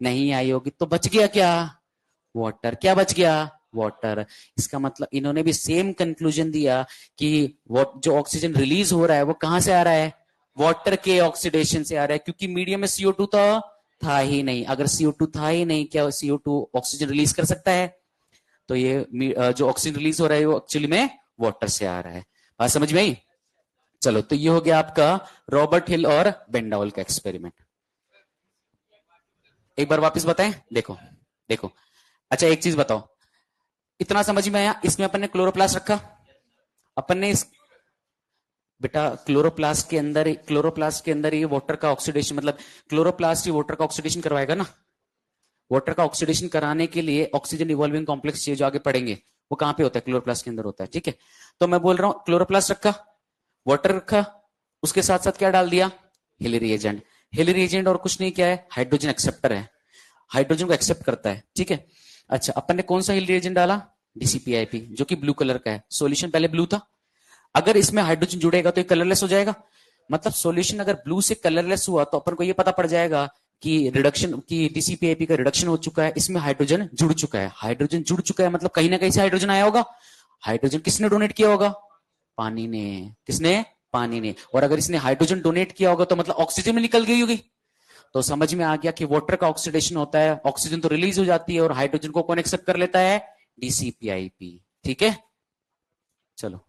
नहीं आई होगी, तो बच गया क्या? वाटर। क्या बच गया? वाटर। इसका मतलब इन्होंने भी सेम कंक्लूजन दिया कि जो ऑक्सीजन रिलीज हो रहा है वो कहां से आ रहा है? वाटर के ऑक्सीडेशन से आ रहा है, क्योंकि मीडियम में CO2 तो था ही नहीं। अगर CO2 था ही नहीं, क्या CO2 ऑक्सीजन रिलीज कर सकता है? तो ये जो ऑक्सीजन रिलीज हो रहा है वो एक्चुअली में वाटर से आ रहा है। बात समझ में आई? चलो, तो ये हो गया आपका रॉबर्ट हिल और बेंडाउल का एक्सपेरिमेंट। एक बार वापस बताएं। देखो देखो। अच्छा, एक चीज बताओ, इतना समझ में आया? इसमें अपन ने क्लोरोप्लास्ट रखा। अपन ने इस बेटा क्लोरोप्लास्ट के अंदर ये वाटर का ऑक्सीडेशन, मतलब क्लोरोप्लास्ट ही वाटर का ऑक्सीडेशन करवाएगा ना। वाटर का ऑक्सीडेशन कराने के लिए ऑक्सीजन इवॉल्विंग कॉम्प्लेक्स चाहिए, जो आगे पढ़ेंगे वो कहां पे होता है? क्लोरोप्लास्ट के अंदर होता है। ठीक है, तो मैं बोल रहा हूं क्लोरोप्लास्ट रखा, वाटर रखा, उसके साथ साथ क्या डाल दिया? हिल रिएजेंट। हिल रिएजेंट और कुछ नहीं, क्या है? हाइड्रोजन एक्सेप्टर है, हाइड्रोजन को एक्सेप्ट करता है। ठीक है। अच्छा, अपन ने कौन सा हिल रिएजेंट डाला? DCPIP, जो कि ब्लू कलर का है। सॉल्यूशन पहले ब्लू था, अगर इसमें हाइड्रोजन जुड़ेगा तो ये कलरलेस हो जाएगा। मतलब सॉल्यूशन अगर ब्लू से कलरलेस हुआ तो अपन को ये पता पड़ जाएगा कि रिडक्शन की DCPIP का रिडक्शन हो चुका है, इसमें हाइड्रोजन जुड़ चुका है। हाइड्रोजन जुड़ चुका है मतलब कहीं ना कहीं से हाइड्रोजन आया होगा। हाइड्रोजन किसने डोनेट किया होगा? पानी ने। किसने? पानी ने। और अगर इसने हाइड्रोजन डोनेट किया होगा तो मतलब ऑक्सीजन में निकल गई होगी। तो समझ में आ गया कि वाटर का ऑक्सीडेशन होता है, ऑक्सीजन तो रिलीज हो जाती है और हाइड्रोजन को कौन एक्सेप्ट कर लेता है? DCPIP। ठीक है, चलो।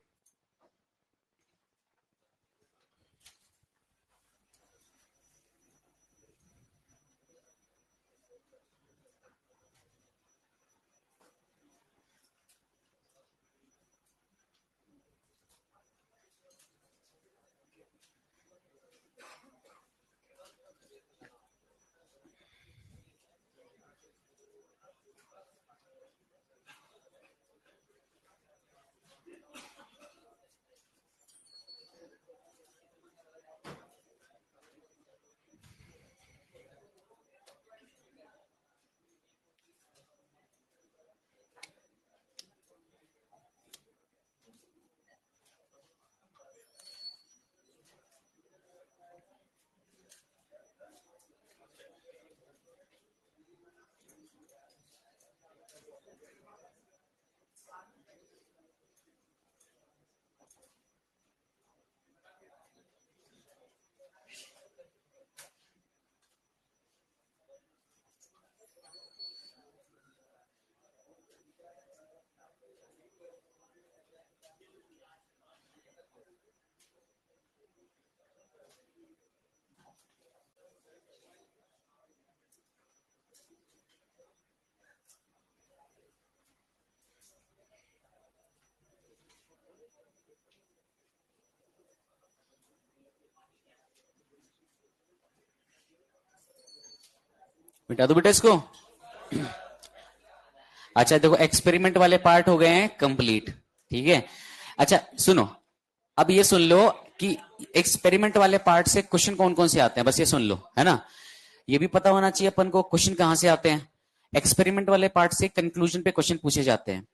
मिटा दो बेटा इसको। अच्छा देखो, एक्सपेरिमेंट वाले पार्ट हो गए हैं कंप्लीट। ठीक है, अच्छा सुनो, अब ये सुन लो कि एक्सपेरिमेंट वाले पार्ट से क्वेश्चन कौन कौन से आते हैं, बस ये सुन लो, है ना। ये भी पता होना चाहिए अपन को क्वेश्चन कहां से आते हैं। एक्सपेरिमेंट वाले पार्ट से कंक्लूजन पे क्वेश्चन पूछे जाते हैं।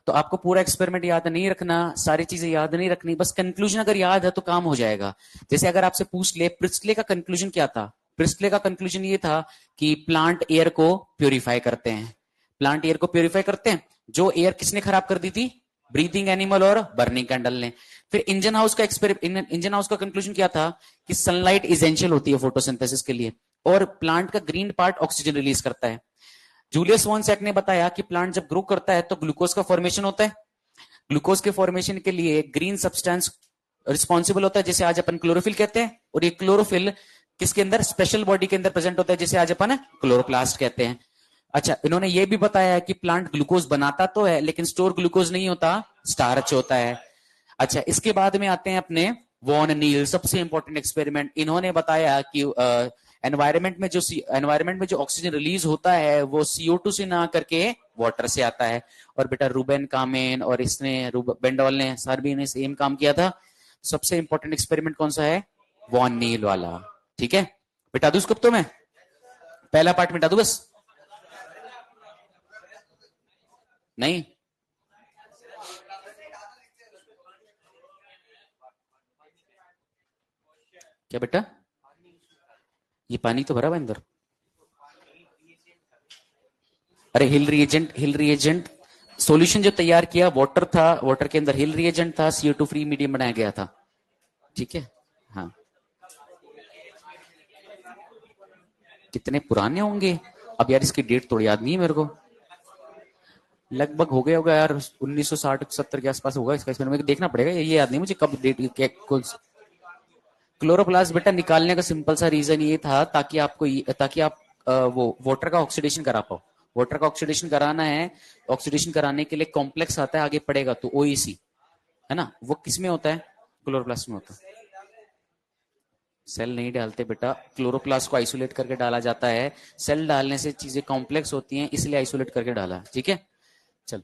तो आपको पूरा एक्सपेरिमेंट याद नहीं रखना, सारी चीजें याद नहीं रखनी, बस कंक्लूजन अगर याद है तो काम हो जाएगा। जैसे अगर आपसे पूछ ले प्रिस्टले का कंक्लूजन क्या था, प्रिस्टले का कंक्लूजन ये था कि प्लांट एयर को प्योरीफाई करते हैं। प्लांट एयर को प्योरीफाई करते हैं। जो एयर किसने खराब कर दी थी? ब्रीथिंग एनिमल और बर्निंग कैंडल ने। फिर इंजन हाउस का इंजन हाउस का कंक्लूजन क्या था कि सनलाइट इसेंशियल होती है फोटोसिंथेसिस के लिए, और प्लांट का ग्रीन पार्ट ऑक्सीजन रिलीज करता है। जूलियस वॉन सैक ने बताया कि प्लांट जब ग्रो करता है तो ग्लूकोज का फॉर्मेशन होता है। ग्लूकोज के फॉर्मेशन के लिए ग्रीन सब्सटेंस रिस्पॉन्सिबल होता है, जिसे आज अपन क्लोरोफिल कहते हैं। और ये क्लोरोफिल किसके अंदर? स्पेशल बॉडी के अंदर प्रेजेंट होता है, जिसे आज अपन क्लोरोप्लास्ट कहते हैं। अच्छा, इन्होंने ये भी बताया कि प्लांट ग्लूकोज बनाता तो है लेकिन स्टोर ग्लूकोज नहीं होता, स्टार्च होता है। अच्छा, इसके बाद में आते हैं अपने वॉन नील, सबसे इंपॉर्टेंट एक्सपेरिमेंट। इन्होंने बताया कि एनवायरमेंट में जो ऑक्सीजन रिलीज होता है वो CO2 से ना करके वाटर से आता है। और बेटा रूबेन कामेन और इसने बेंडॉल ने सर भी ने सेम काम किया था। सबसे इंपॉर्टेंट एक्सपेरिमेंट कौन सा है? वॉन नील वाला। ठीक है, बिठा दू इसको तो मैं पहला पार्ट मिटा दू बस। नहीं, क्या बेटा? ये पानी तो भरा हुआ अंदर। अरे हिल रिएजेंट सॉल्यूशन जो तैयार किया वाटर था, वाटर के अंदर हिल रिएजेंट था, CO2 फ्री मीडियम बनाया गया था। ठीक है, हाँ। कितने पुराने होंगे अब यार, इसकी डेट थोड़ी याद नहीं है मेरे को। लगभग हो गया होगा यार, 1960-70 के आसपास होगा इसका एक्सपेरिमेंट। देखना पड़ेगा, ये याद नहीं मुझे कब डेट। क्लोरोप्लास्ट बेटा निकालने का सिंपल सा रीजन ये था ताकि आपको ताकि आप वो वाटर का ऑक्सीडेशन करा पाओ। वाटर का ऑक्सीडेशन कराना है, ऑक्सीडेशन कराने के लिए कॉम्प्लेक्स आता है, आगे पड़ेगा तो OEC है ना, वो किस में होता है? क्लोरोप्लास्ट में होता है। सेल नहीं डालते बेटा, क्लोरोप्लास्ट को आइसोलेट करके डाला जाता है। सेल डालने से चीजें कॉम्प्लेक्स होती हैं, इसलिए आइसोलेट करके डाला। ठीक है, चल।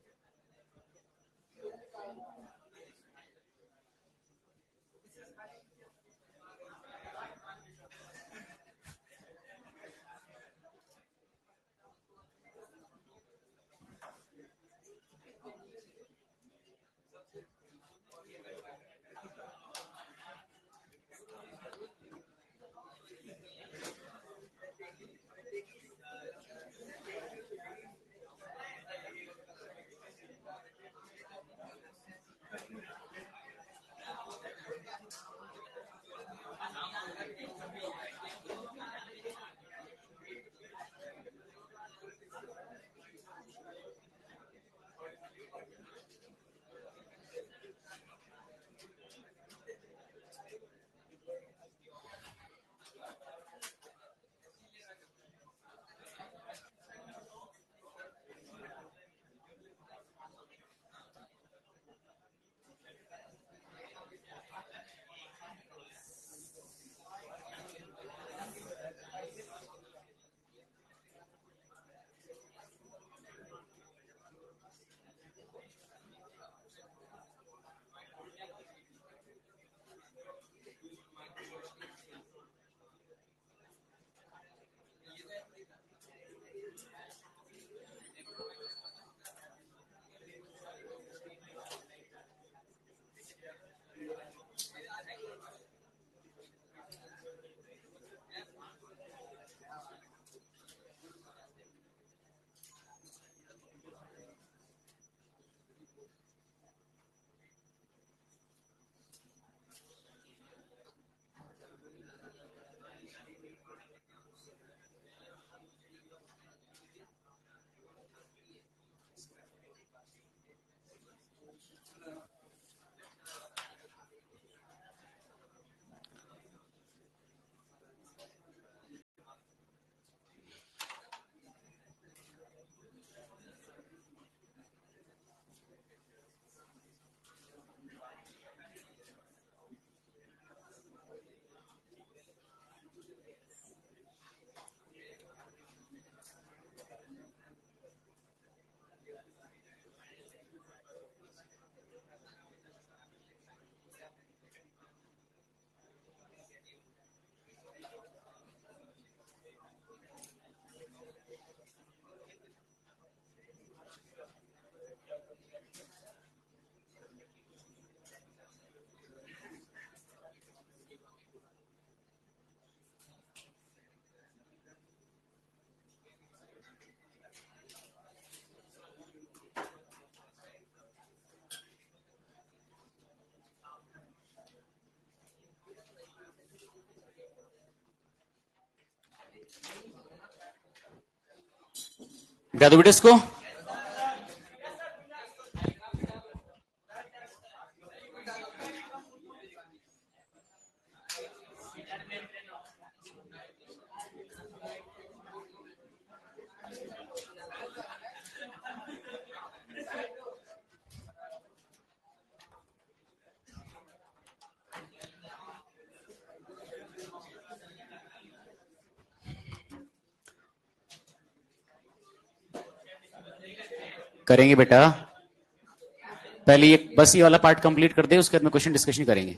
गिरा दो बेटा इसको। करेंगे बेटा, पहले ये बस ये वाला पार्ट कंप्लीट कर दे, उसके बाद में क्वेश्चन डिस्कशन करेंगे।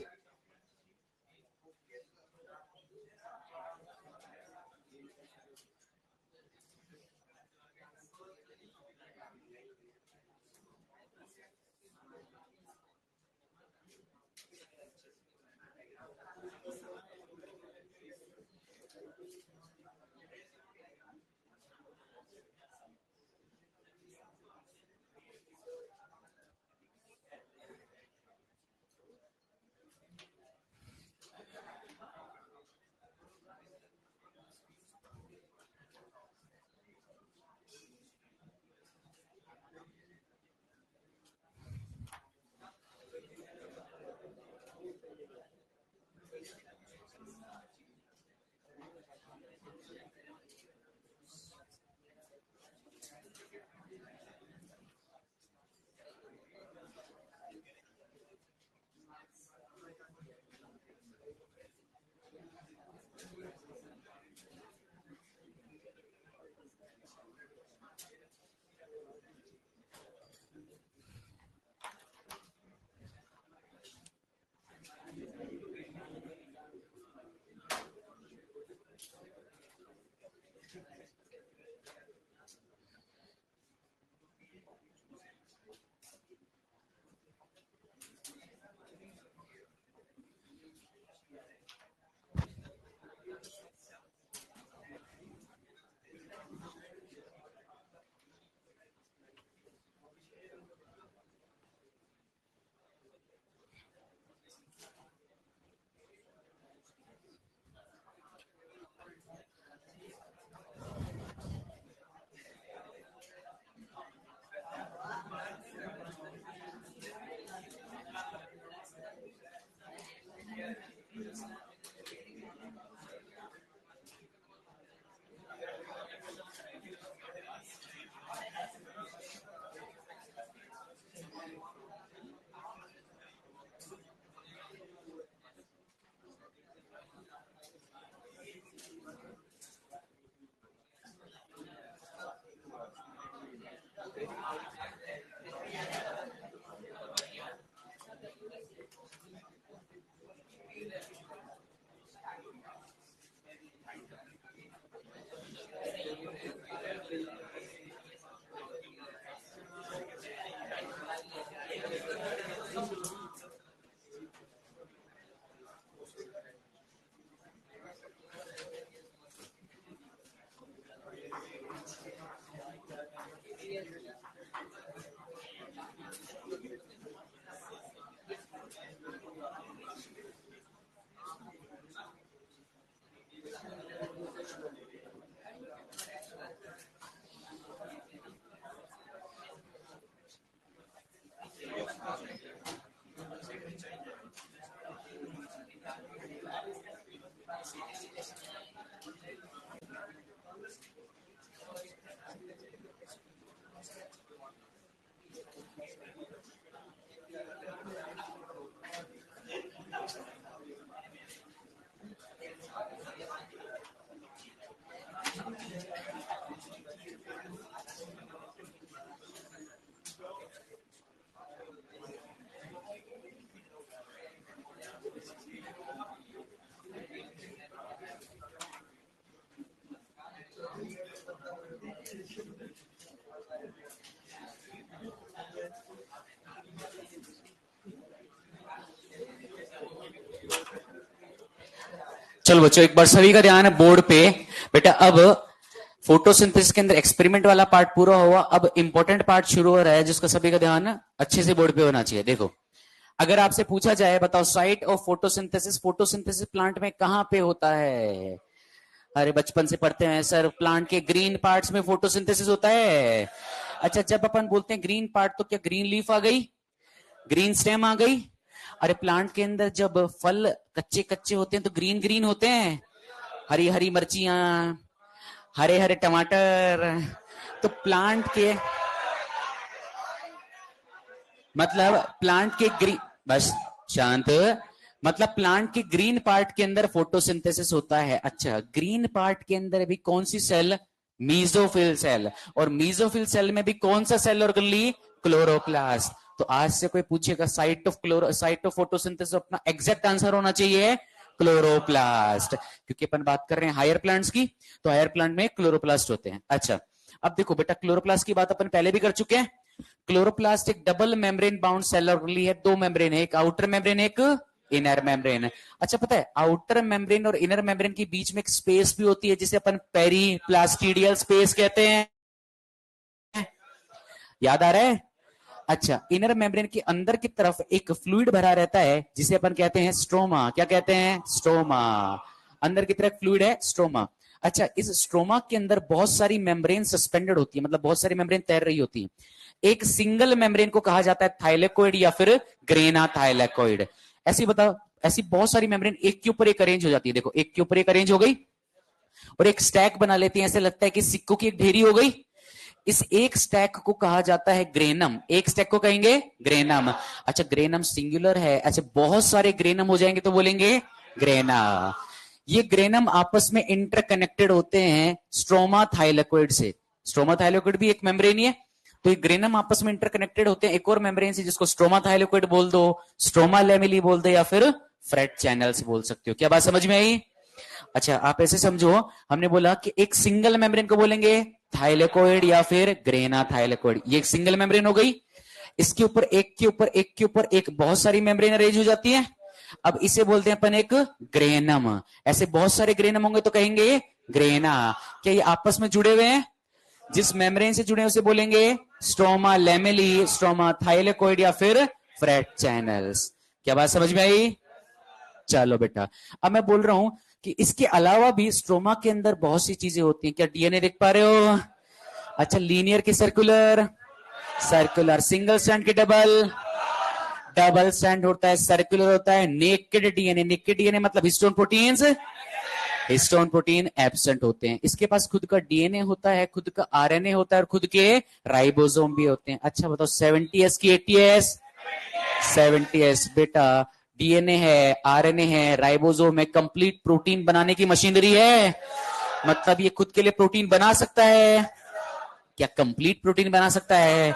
चलो बच्चों, एक बार सभी का ध्यान है बोर्ड पे। बेटा अब फोटोसिंथेसिस के अंदर एक्सपेरिमेंट वाला पार्ट पूरा हुआ, अब इंपॉर्टेंट पार्ट शुरू हो रहा है जिसका सभी का ध्यान अच्छे से बोर्ड पे होना चाहिए। देखो, अगर आपसे पूछा जाए बताओ site of photosynthesis, photosynthesis plant में कहां पे होता है? अरे बचपन से पढ़ते हैं सर, प्लांट के ग्रीन पार्ट्स में फोटोसिंथेसिस होता है। अच्छा, जब अपन बोलते हैं ग्रीन पार्ट तो क्या ग्रीन लीफ आ गई, ग्रीन स्टेम आ गई? अरे प्लांट के अंदर जब फल कच्चे कच्चे होते हैं तो ग्रीन ग्रीन होते हैं, हरी हरी मिर्चियां, हरे हरे टमाटर। तो प्लांट के मतलब प्लांट के ग्रीन, बस शांत, मतलब प्लांट के ग्रीन पार्ट के अंदर फोटोसिंथेसिस होता है। अच्छा, ग्रीन पार्ट के अंदर भी कौन सी सेल? मीजोफिल सेल, और मीजोफिल सेल में भी कौन सा सेल ऑर्गेनली? क्लोरोप्लास्ट। तो आज से कोई पूछेगा साइट ऑफ फोटोसिंथेसिस, अपना एग्जैक्ट आंसर होना चाहिए क्लोरोप्लास्ट, क्योंकि अपन बात कर रहे हैं हायर प्लांट्स की, तो हायर प्लांट में क्लोरोप्लास्ट होते हैं। अच्छा, अब देखो बेटा, क्लोरोप्लास्ट की बात अपन पहले भी कर चुके हैं। क्लोरोप्लास्ट एक double membrane bound cell organelle है, दो मेम्ब्रेन है, एक आउटर मेम्ब्रेन, एक इनर मेम्ब्रेन। अच्छा, पता है आउटर मेम्ब्रेन और इनर मेम्ब्रेन के बीच में एक स्पेस भी होती है जिसे अपन पेरीप्लास्टिडियल स्पेस कहते हैं। याद आ रहा है? अच्छा, इनर मेम्ब्रेन के अंदर की तरफ एक फ्लूइड भरा रहता है जिसे अपन कहते हैं स्ट्रोमा। क्या कहते हैं? स्ट्रोमा। अंदर की तरफ फ्लूइड है, स्ट्रोमा। अच्छा, इस स्ट्रोमा के अंदर बहुत सारी मेम्ब्रेन सस्पेंडेड होती है, मतलब बहुत सारी मेम्ब्रेन तैर रही होती है। एक सिंगल मेम्ब्रेन को कहा जाता है थाइलेकोइड या फिर ग्रेना थाइलेकोइड। ऐसी बताओ, ऐसी बहुत सारी मेम्ब्रेन एक के ऊपर एक अरेंज हो जाती है। देखो, एक के ऊपर एक अरेंज हो गई और एक स्टैक बना लेती है, ऐसे लगता है कि सिक्कों की एक ढेरी हो गई। इस एक स्टैक को कहा जाता है ग्रेनम। एक स्टैक को कहेंगे ग्रेनम। अच्छा, ग्रेनम सिंगुलर है। अच्छा, बहुत सारे ग्रेनम हो जाएंगे तो बोलेंगे ग्रेना। ये ग्रेनम आपस में इंटरकनेक्टेड होते हैं स्ट्रोमा थाइलेकोइड से। स्ट्रोमा थाइलेकोइड भी एक मेम्ब्रेन ही है, तो ये ग्रेनम आपस में इंटरकनेक्टेड होते हैं एक और मेम्ब्रेन से, जिसको स्ट्रोमा थाइलेकोइड बोल दो, स्ट्रोमा लेमिली बोल दो, या फिर फ्रेट चैनल्स बोल सकते हो। क्या बात समझ में आई? अच्छा, आप ऐसे समझो, हमने बोला कि एक सिंगल मेम्ब्रेन को बोलेंगे थाइलेकोइड या फिर ग्रेना थाइलेकोइड। ये एक सिंगल मेम्ब्रेन हो गई, इसके ऊपर एक के ऊपर एक के ऊपर एक बहुत सारी मेम्ब्रेन अरेंज हो जाती है। अब इसे बोलते हैं अपन एक ग्रेनम। ऐसे बहुत सारे ग्रेनम होंगे तो कहेंगे ग्रेना। क्या ये आपस में जुड़े हुए हैं? जिस मेम्ब्रेन से जुड़े उसे बोलेंगे स्ट्रोमा लेमेली, स्ट्रोमा थाइलेकोइड या फिर फ्रेट चैनल्स। क्या बात समझ में आई? चलो बेटा, अब मैं बोल रहा हूं कि इसके अलावा भी स्ट्रोमा के अंदर बहुत सी चीजें होती हैं। क्या डीएनए देख पा रहे हो? अच्छा, लीनियर की सर्कुलर, सर्कुलर, सिंगल स्ट्रैंड की डबल, डबल स्ट्रैंड होता है, सर्कुलर होता है। नेकेड डीएनए, नेकेड डीएनए मतलब histone proteins, histone protein absent होते हैं। इसके पास खुद का डीएनए होता है, खुद का आरएनए होता है और खुद के राइबोसोम भी होते हैं। अच्छा बताओ, 70s की 80s? 70s बेटा। डीएनए है, आरएनए है, राइबोसोम है, कंप्लीट प्रोटीन बनाने की मशीनरी है। मतलब ये खुद के लिए प्रोटीन बना सकता है? क्या कंप्लीट प्रोटीन बना सकता है?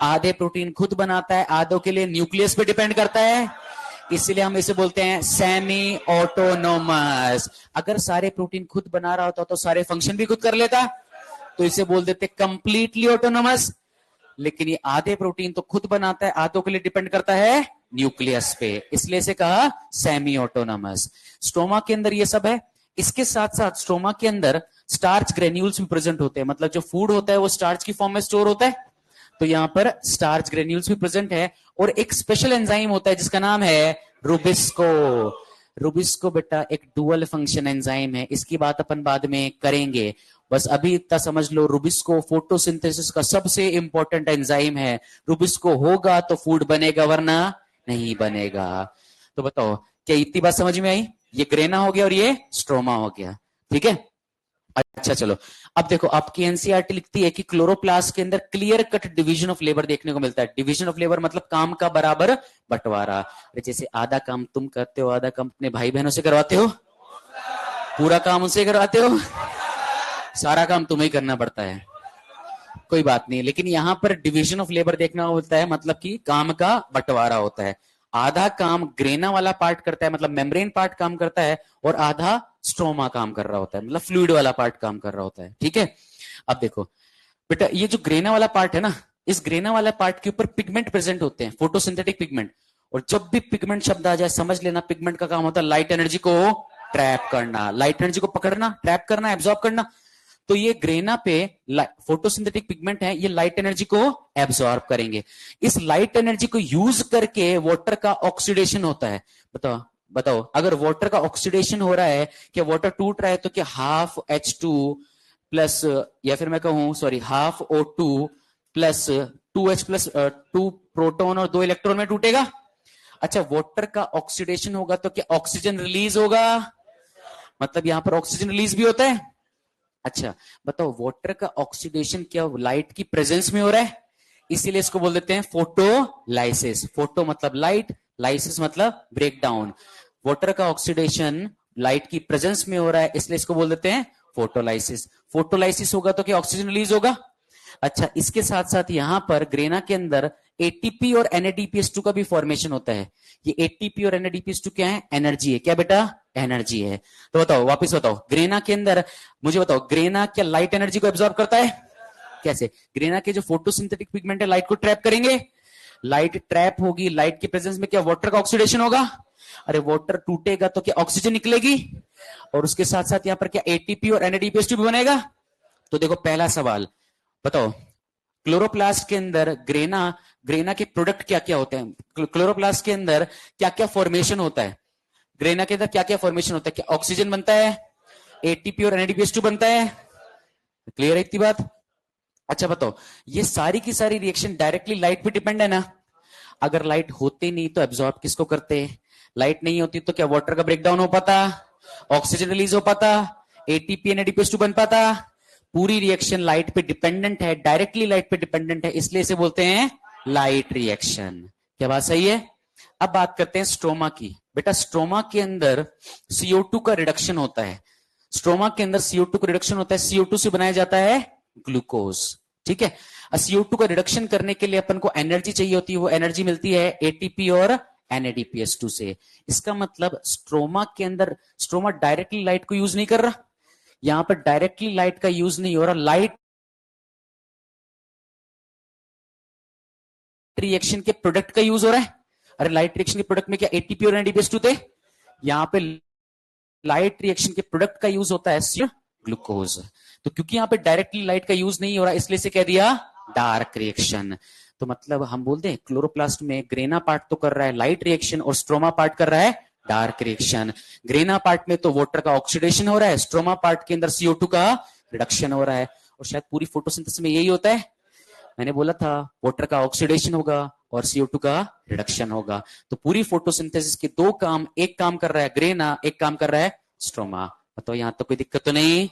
आधे प्रोटीन खुद बनाता है, आधों के लिए न्यूक्लियस पे डिपेंड करता है। इसलिए हम इसे बोलते हैं सेमी ऑटोनोमस। अगर सारे प्रोटीन खुद बना रहा होता तो सारे फंक्शन भी खुद कर लेता, तो इसे बोल देते कंप्लीटली ऑटोनोमस। लेकिन ये आधे प्रोटीन तो खुद बनाता है, आधों के लिए डिपेंड करता है न्यूक्लियस पे, इसलिए इसे कहा सेमी ऑटोनोमस। स्ट्रोमा के अंदर ये सब है। इसके साथ साथ स्ट्रोमा के अंदर स्टार्च ग्रेन्यूल्स भी प्रेजेंट होते हैं, मतलब जो फूड होता है वो स्टार्च की फॉर्म में स्टोर होता है, तो यहां पर स्टार्च ग्रेन्यूल्स भी प्रेजेंट है। और एक स्पेशल एंजाइम होता है जिसका नाम है रूबिस्को। रूबिस्को बेटा एक डुअल फंक्शन एंजाइम है, इसकी बात अपन बाद में करेंगे। बस अभी इतना समझ लो, रूबिस्को फोटोसिंथेसिस का सबसे इंपॉर्टेंट एंजाइम है। रूबिस्को होगा तो फूड बनेगा, वरना नहीं बनेगा। तो बताओ, क्या इतनी बात समझ में आई? ये ग्रेना हो गया और ये स्ट्रोमा हो गया, ठीक है। अच्छा चलो, अब देखो, आपकी एनसीईआरटी लिखती है कि क्लोरोप्लास्ट के अंदर clear cut division of labour देखने को मिलता है। डिवीजन ऑफ लेबर मतलब काम का बराबर बंटवारा। जैसे आधा काम तुम करते हो, आधा काम अपने भाई बहनों से करवाते हो, पूरा काम उनसे करवाते हो, सारा काम तुम्हें करना पड़ता है, कोई बात नहीं। लेकिन यहां पर डिवीजन ऑफ लेबर देखना होता है, मतलब कि काम का बंटवारा होता है। आधा काम ग्रेना वाला पार्ट करता है, मतलब मेम्ब्रेन पार्ट काम करता है, और आधा स्ट्रोमा काम कर रहा होता है, मतलब फ्लूइड वाला पार्ट काम कर रहा होता है, ठीक है। अब देखो बेटा, ये जो ग्रेना वाला पार्ट है ना, इस ग्रेना वाला पार्ट के ऊपर पिगमेंट प्रेजेंट होते हैं, फोटोसिंथेटिक पिगमेंट। और जब भी पिगमेंट शब्द आ जाए समझ लेना, पिगमेंट का काम होता है लाइट एनर्जी को ट्रैप करना, लाइट एनर्जी को पकड़ना, ट्रैप करना, एब्जॉर्ब करना। तो ये ग्रेना पे फोटोसिंथेटिक पिगमेंट है, ये लाइट एनर्जी को एब्सॉर्ब करेंगे। इस लाइट एनर्जी को यूज करके वाटर का ऑक्सीडेशन होता है। बताओ बताओ, अगर वाटर का ऑक्सीडेशन हो रहा है, क्या वाटर टूट रहा है, तो क्या हाफ H2 प्लस, या फिर मैं कहूं sorry, half O2 plus 2H plus 2 proton और 2 इलेक्ट्रॉन में टूटेगा। अच्छा, वाटर का ऑक्सीडेशन होगा तो क्या ऑक्सीजन रिलीज होगा? मतलब यहां पर ऑक्सीजन रिलीज भी होता है। अच्छा बताओ, वाटर का ऑक्सीडेशन क्या लाइट की प्रेजेंस में हो रहा है? इसीलिए इसको बोल देते हैं फोटोलाइसिस। फोटो मतलब लाइट, लाइसिस मतलब ब्रेक डाउन। वाटर का ऑक्सीडेशन लाइट की प्रेजेंस में हो रहा है, इसलिए इसको बोल देते हैं फोटोलाइसिस। फोटोलाइसिस होगा तो क्या ऑक्सीजन रिलीज होगा। अच्छा, इसके साथ साथ यहां पर ग्रेना के अंदर एटीपी और NADPH2 का भी फॉर्मेशन होता है। ये एटीपी और NADPH2 क्या है, एनर्जी है। क्या बेटा, एनर्जी है। तो बताओ, वापस बताओ, ग्रेना के अंदर मुझे बताओ, ग्रेना क्या लाइट एनर्जी को एब्जॉर्ब करता है। कैसे, ग्रेना के जो फोटोसिंथेटिक पिगमेंट है लाइट को ट्रैप करेंगे। लाइट ट्रैप होगी, लाइट के प्रेजेंस में क्या वाटर का ऑक्सीडेशन होगा। अरे वाटर टूटेगा तो क्या ऑक्सीजन निकलेगी, और उसके साथ साथ यहां पर क्या एटीपी और NADPH2 भी बनेगा। तो देखो पहला सवाल बताओ, क्लोरोप्लास्ट के अंदर ग्रेना ग्रेना के प्रोडक्ट क्या क्या होते हैं। क्लोरोप्लास्ट के अंदर क्या क्या फॉर्मेशन होता है। ग्रेना के अंदर क्या क्या फॉर्मेशन होता है, क्या ऑक्सीजन बनता है, एटीपी और NADPH2 बनता है। क्लियर है इतनी बात। अच्छा बताओ, ये सारी की सारी रिएक्शन डायरेक्टली लाइट पे डिपेंड है ना। अगर लाइट होती नहीं तो एब्जॉर्ब किसको करते, लाइट नहीं होती तो क्या वाटर का ब्रेकडाउन हो पाता, ऑक्सीजन रिलीज हो पाता, एटीपी NADPH2 बन पाता। पूरी रिएक्शन लाइट पे डिपेंडेंट है, डायरेक्टली लाइट पे डिपेंडेंट है, इसलिए इसे बोलते हैं लाइट रिएक्शन। क्या बात सही है। अब बात करते हैं स्ट्रोमा की। बेटा स्ट्रोमा के अंदर CO2 का रिडक्शन होता है। स्ट्रोमा के अंदर CO2 का रिडक्शन होता है, CO2 से बनाया जाता है ग्लूकोज। ठीक है, CO2 का रिडक्शन करने के लिए अपन को एनर्जी चाहिए होती है, वो एनर्जी मिलती है एटीपी और NADPH2 से। इसका मतलब स्ट्रोमा के अंदर, स्ट्रोमा डायरेक्टली लाइट को यूज नहीं कर रहा, यहां पर डायरेक्टली लाइट का यूज नहीं हो रहा, लाइट रिएक्शन के प्रोडक्ट का यूज हो रहा है। अरे लाइट रिएक्शन के प्रोडक्ट में क्या एटीपी और NADPH2 थे, यहां पे लाइट रिएक्शन के प्रोडक्ट का यूज होता है ग्लूकोज। तो क्योंकि यहां पे डायरेक्टली लाइट का यूज नहीं हो रहा, इसलिए से कह दिया डार्क रिएक्शन। तो मतलब हम बोलते हैं क्लोरोप्लास्ट में ग्रेना पार्ट तो कर रहा है लाइट रिएक्शन और स्ट्रोमा पार्ट कर रहा है डार्क रिएक्शन। ग्रेना पार्ट में तो वाटर का ऑक्सीडेशन हो रहा है, स्ट्रोमा पार्ट के अंदर CO2 का रिडक्शन हो रहा है। और शायद पूरी फोटोसिंथेसिस में यही होता है, मैंने बोला था वाटर का ऑक्सीडेशन होगा और CO2 का रिडक्शन होगा। तो पूरी फोटोसिंथेसिस के दो काम, एक काम कर रहा है ग्रेना, एक काम कर रहा है स्ट्रोमा। बताओ यहां तो कोई दिक्कत तो नहीं।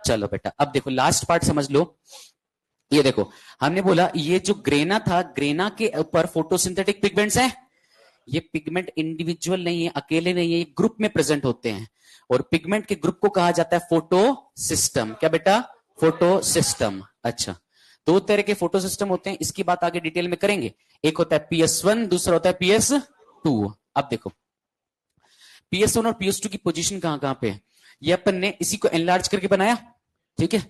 चलो बेटा अब देखो लास्ट पार्ट समझ लो। ये देखो, हमने बोला ये जो ग्रेना था, ग्रेना के ऊपर फोटोसिंथेटिक पिगमेंट्स हैं। ये पिगमेंट इंडिविजुअल नहीं है, अकेले नहीं है, ये ग्रुप में प्रेजेंट होते हैं। और पिगमेंट के ग्रुप को कहा जाता है फोटो सिस्टम। क्या बेटा, फोटो सिस्टम। अच्छा, दो तरह के फोटो सिस्टम होते हैं, इसकी बात आगे डिटेल में करेंगे। एक होता है PS1, दूसरा होता है PS2। अब देखो PS1 और PS2 की पोजीशन कहां कहां पे है, ये अपन ने इसी को एनलार्ज करके बनाया। ठीक है,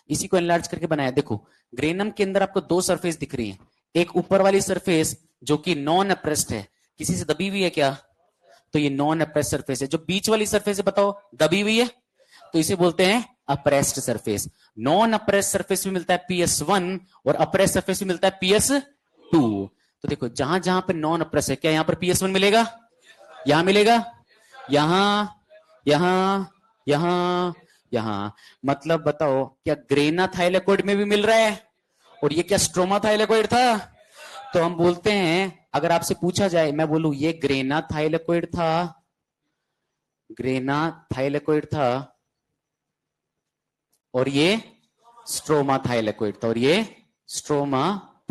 इसी को एनलार्ज करके बनाया। देखो ग्रेनम के अंदर आपको दो सरफेस दिख रही है, एक ऊपर वाली सरफेस जो कि नॉन अप्रेस्ड है, किसी से दबी हुई है क्या, तो ये नॉन अप्रेस्ड सरफेस है। जो बीच वाली सरफेस है बताओ दबी हुई है, तो इसे बोलते हैं apprised surface. Non apprised surface भी मिलता है PS1 और अप्रेस्ड सरफेस भी मिलता है PS2। तो देखो जहां जहां पे नॉन अप्रेस्ड है, क्या यहां पर PS1 मिलेगा, यहां मिलेगा, यहां, यहां, यहां, यहां। मतलब बताओ क्या ग्रेना थाइलेकोइड में भी मिल रहा है, और ये क्या स्ट्रोमा थाइलेकोइड था। तो हम बोलते हैं, अगर आपसे पूछा जाए, मैं बोलूं ये ग्रेना थाइलेकोइड था, ग्रेना थाइलेकोइड था, और ये स्ट्रोमा थाइलेकोइड था, और ये स्ट्रोमा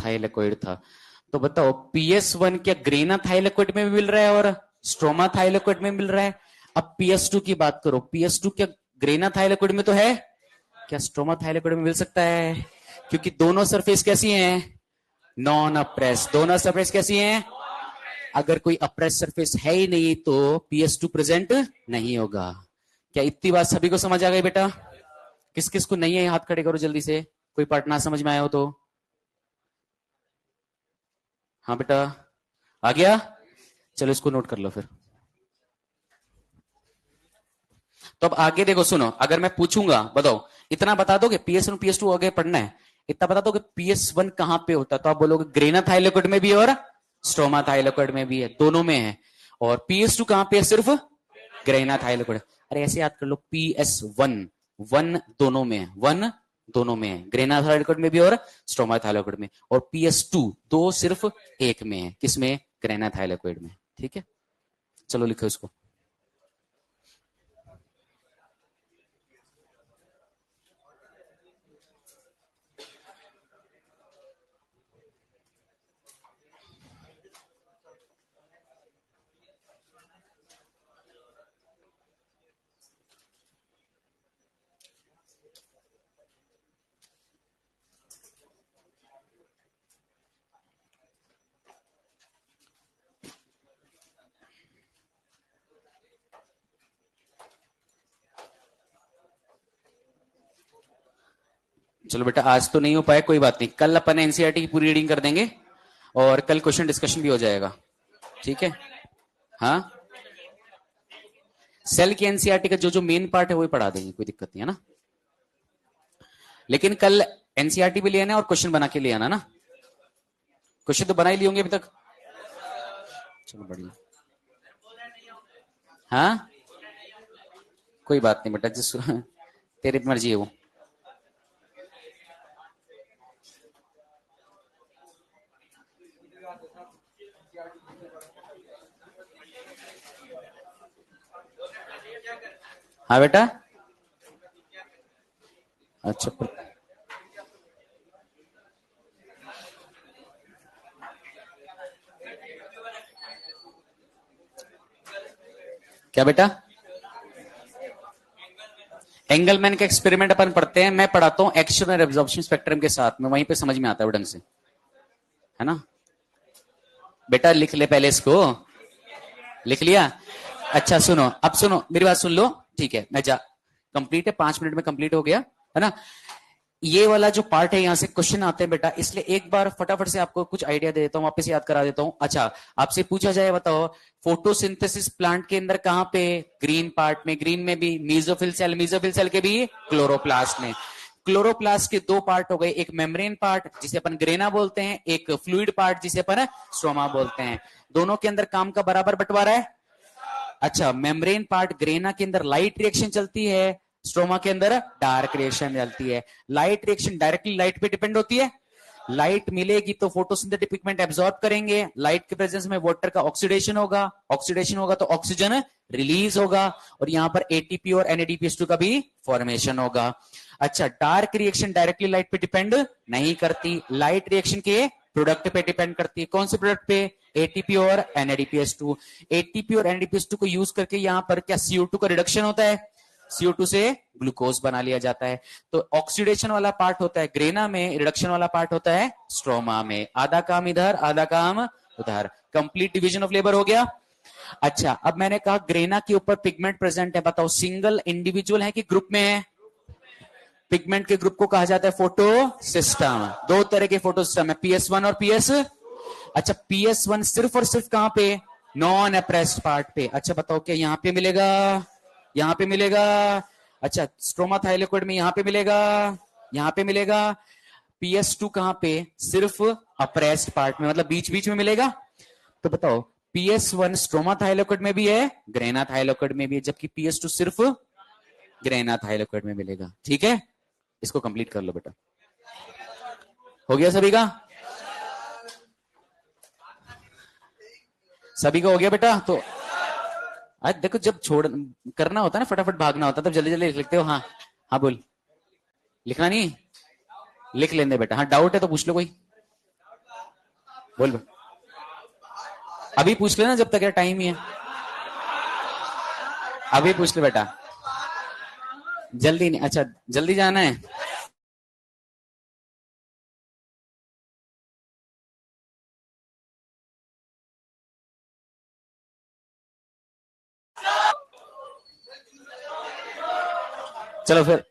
थाइलेकोइड था। तो बताओ PS1 क्या ग्रेना थाइलेकोइड में भी मिल रहा है और स्ट्रोमा थाइलेकोइड में मिल रहा है। अब PS2 की बात करो, PS2 क्या ग्रेना थाइलेकोइड में तो है, क्या स्ट्रोमा थाइलेकोइड में मिल सकता है, क्योंकि दोनों सरफेस कैसी हैं, नॉन अप्रेस। दोनों सरफेस कैसी हैं, अगर कोई अप्रेस सरफेस है ही नहीं तो PS2 प्रेजेंट नहीं होगा। क्या इतनी बात सभी को समझ आ गई बेटा। किस किस को नहीं है हाथ खड़े करो जल्दी से, कोई पार्ट ना समझ में आया हो तो। हाँ बेटा आ गया, चलो इसको नोट कर लो फिर। तो अब आगे देखो सुनो, अगर मैं पूछूंगा बताओ, इतना बता दोगे PS1 PS2 आगे पढ़ना है, इतना बता दोगे PS1 कहां पे होता है, तो आप बोलोगे ग्रेना थाइलेकोइड में भी और स्ट्रोमा थाइलेकोइड में भी है, दोनों में है। और PS2 कहां पे है, सिर्फ ग्रेना थाइलेकोइड। अरे ऐसे याद कर लो, PS1 वन दोनों में है, वन दोनों में है, ग्रेना थाइलेकोइड में भी और स्ट्रोमा थाइलेकोइड में। और PS2 दो सिर्फ एक में है, किसमें, ग्रेना थाइलेकोइड में। ठीक है, चलो लिखो इसको। चलो बेटा आज तो नहीं हो पाया, कोई बात नहीं, कल अपन एनसीईआरटी की पूरी रीडिंग कर देंगे और कल क्वेश्चन डिस्कशन भी हो जाएगा, ठीक है। हाँ, सेल की एनसीईआरटी का जो जो मेन पार्ट है वही पढ़ा देंगे, कोई दिक्कत नहीं है ना। लेकिन कल एनसीईआरटी भी ले आना और क्वेश्चन बना के ले आना ना। क्वेश्चन तो बना ही लिए होंगे अभी तक। चलो बढ़िया। हाँ कोई बात नहीं बेटा, जिस तेरी मर्जी है वो। हाँ बेटा, अच्छा क्या बेटा, एंगलमैन का एक्सपेरिमेंट अपन पढ़ते हैं, मैं पढ़ाता हूं एक्शन और एब्जॉर्प्शन स्पेक्ट्रम के साथ में, वहीं पे समझ में आता है वो ढंग से, है ना। बेटा लिख ले पहले इसको, लिख लिया। अच्छा सुनो, अब सुनो मेरी बात सुन लो, ठीक है मैं जा, कंप्लीट है, 5 मिनट में कंप्लीट हो गया, है ना। ये वाला जो पार्ट है यहां से क्वेश्चन आते हैं बेटा, इसलिए एक बार फटाफट से आपको कुछ आइडिया दे देता हूं, वापस याद करा देता हूं। अच्छा आपसे पूछा जाए, बताओ फोटोसिंथेसिस प्लांट के अंदर कहां पे, ग्रीन पार्ट में, ग्रीन में भी मीजोफिल सेल, मीजोफिल सेल के भी क्लोरोप्लास्ट में। क्लोरोप्लास्ट के दो पार्ट हो गए, एक मेम्ब्रेन पार्ट जिसे अपन ग्रेना बोलते हैं, एक फ्लूइड पार्ट जिसे अपन स्ट्रोमा बोलते हैं। दोनों के अंदर काम का बराबर बंटवारा है। अच्छा मेम्ब्रेन पार्ट ग्रेना के अंदर लाइट रिएक्शन चलती है, स्ट्रोमा के अंदर डार्क रिएक्शन चलती है। लाइट रिएक्शन डायरेक्टली लाइट पे डिपेंड होती है, लाइट मिलेगी तो फोटोसिंथेटिक पिगमेंट एब्सॉर्ब करेंगे, लाइट के प्रेजेंस में वाटर का ऑक्सीडेशन होगा, ऑक्सीडेशन होगा तो ऑक्सीजन रिलीज होगा, और यहां पर एटीपी और एनएडीपीएस2 का भी फॉर्मेशन होगा। अच्छा डार्क रिएक्शन डायरेक्टली लाइट पे डिपेंड नहीं करती, लाइट रिएक्शन के प्रोडक्ट पे डिपेंड करती है। कौन से प्रोडक्ट पे, एटीपी और एनएडीपीएस2। एटीपी और एनएडीपीएस2 को यूज करके यहां पर क्या CO2 का रिडक्शन होता है, CO2 से ग्लूकोज बना लिया जाता है। तो ऑक्सीडेशन वाला पार्ट होता है ग्रेना में, रिडक्शन वाला पार्ट होता है स्ट्रोमा में। आधा काम इधर आधा काम उधर, कंप्लीट डिवीजन ऑफ लेबर हो गया। अच्छा अब मैंने कहा ग्रेना के ऊपर पिगमेंट प्रेजेंट है, बताओ सिंगल इंडिविजुअल है कि ग्रुप में है। पिगमेंट के ग्रुप को कहा जाता है फोटो सिस्टम। दो तरह के फोटो सिस्टम है, PS1 और PS। अच्छा PS1 सिर्फ और सिर्फ कहां पे, नॉन अप्रेस्ड पार्ट पे। अच्छा बताओ क्या यहां पे मिलेगा, यहां पे मिलेगा। अच्छा स्ट्रोमा थाइलेकोइड में यहां पे मिलेगा, यहां पे मिलेगा। PS2 कहां पे, सिर्फ अप्रेस्ड पार्ट में, मतलब बीच बीच में मिलेगा। तो बताओ PS1 स्ट्रोमा थाइलेकोइड में भी है, ग्रेना थाइलेकोइड में भी है, जबकि PS2 सिर्फ ग्रेना थाइलेकोइड में मिलेगा। ठीक है, इसको कंप्लीट कर लो बेटा। हो गया सभी का, सभी का हो गया बेटा। तो आज देखो जब छोड़ करना होता है ना, फटाफट भागना होता है, तब जल्दी जल्दी लिख लेते हो। हाँ हाँ बोल, लिखना नहीं, लिख लेने बेटा। हाँ डाउट है तो पूछ लो कोई, बोल बे। अभी पूछ लेना, जब तक है टाइम ही है, अभी पूछ ले बेटा, जल्दी नहीं। अच्छा जल्दी जाना है। चलो फिर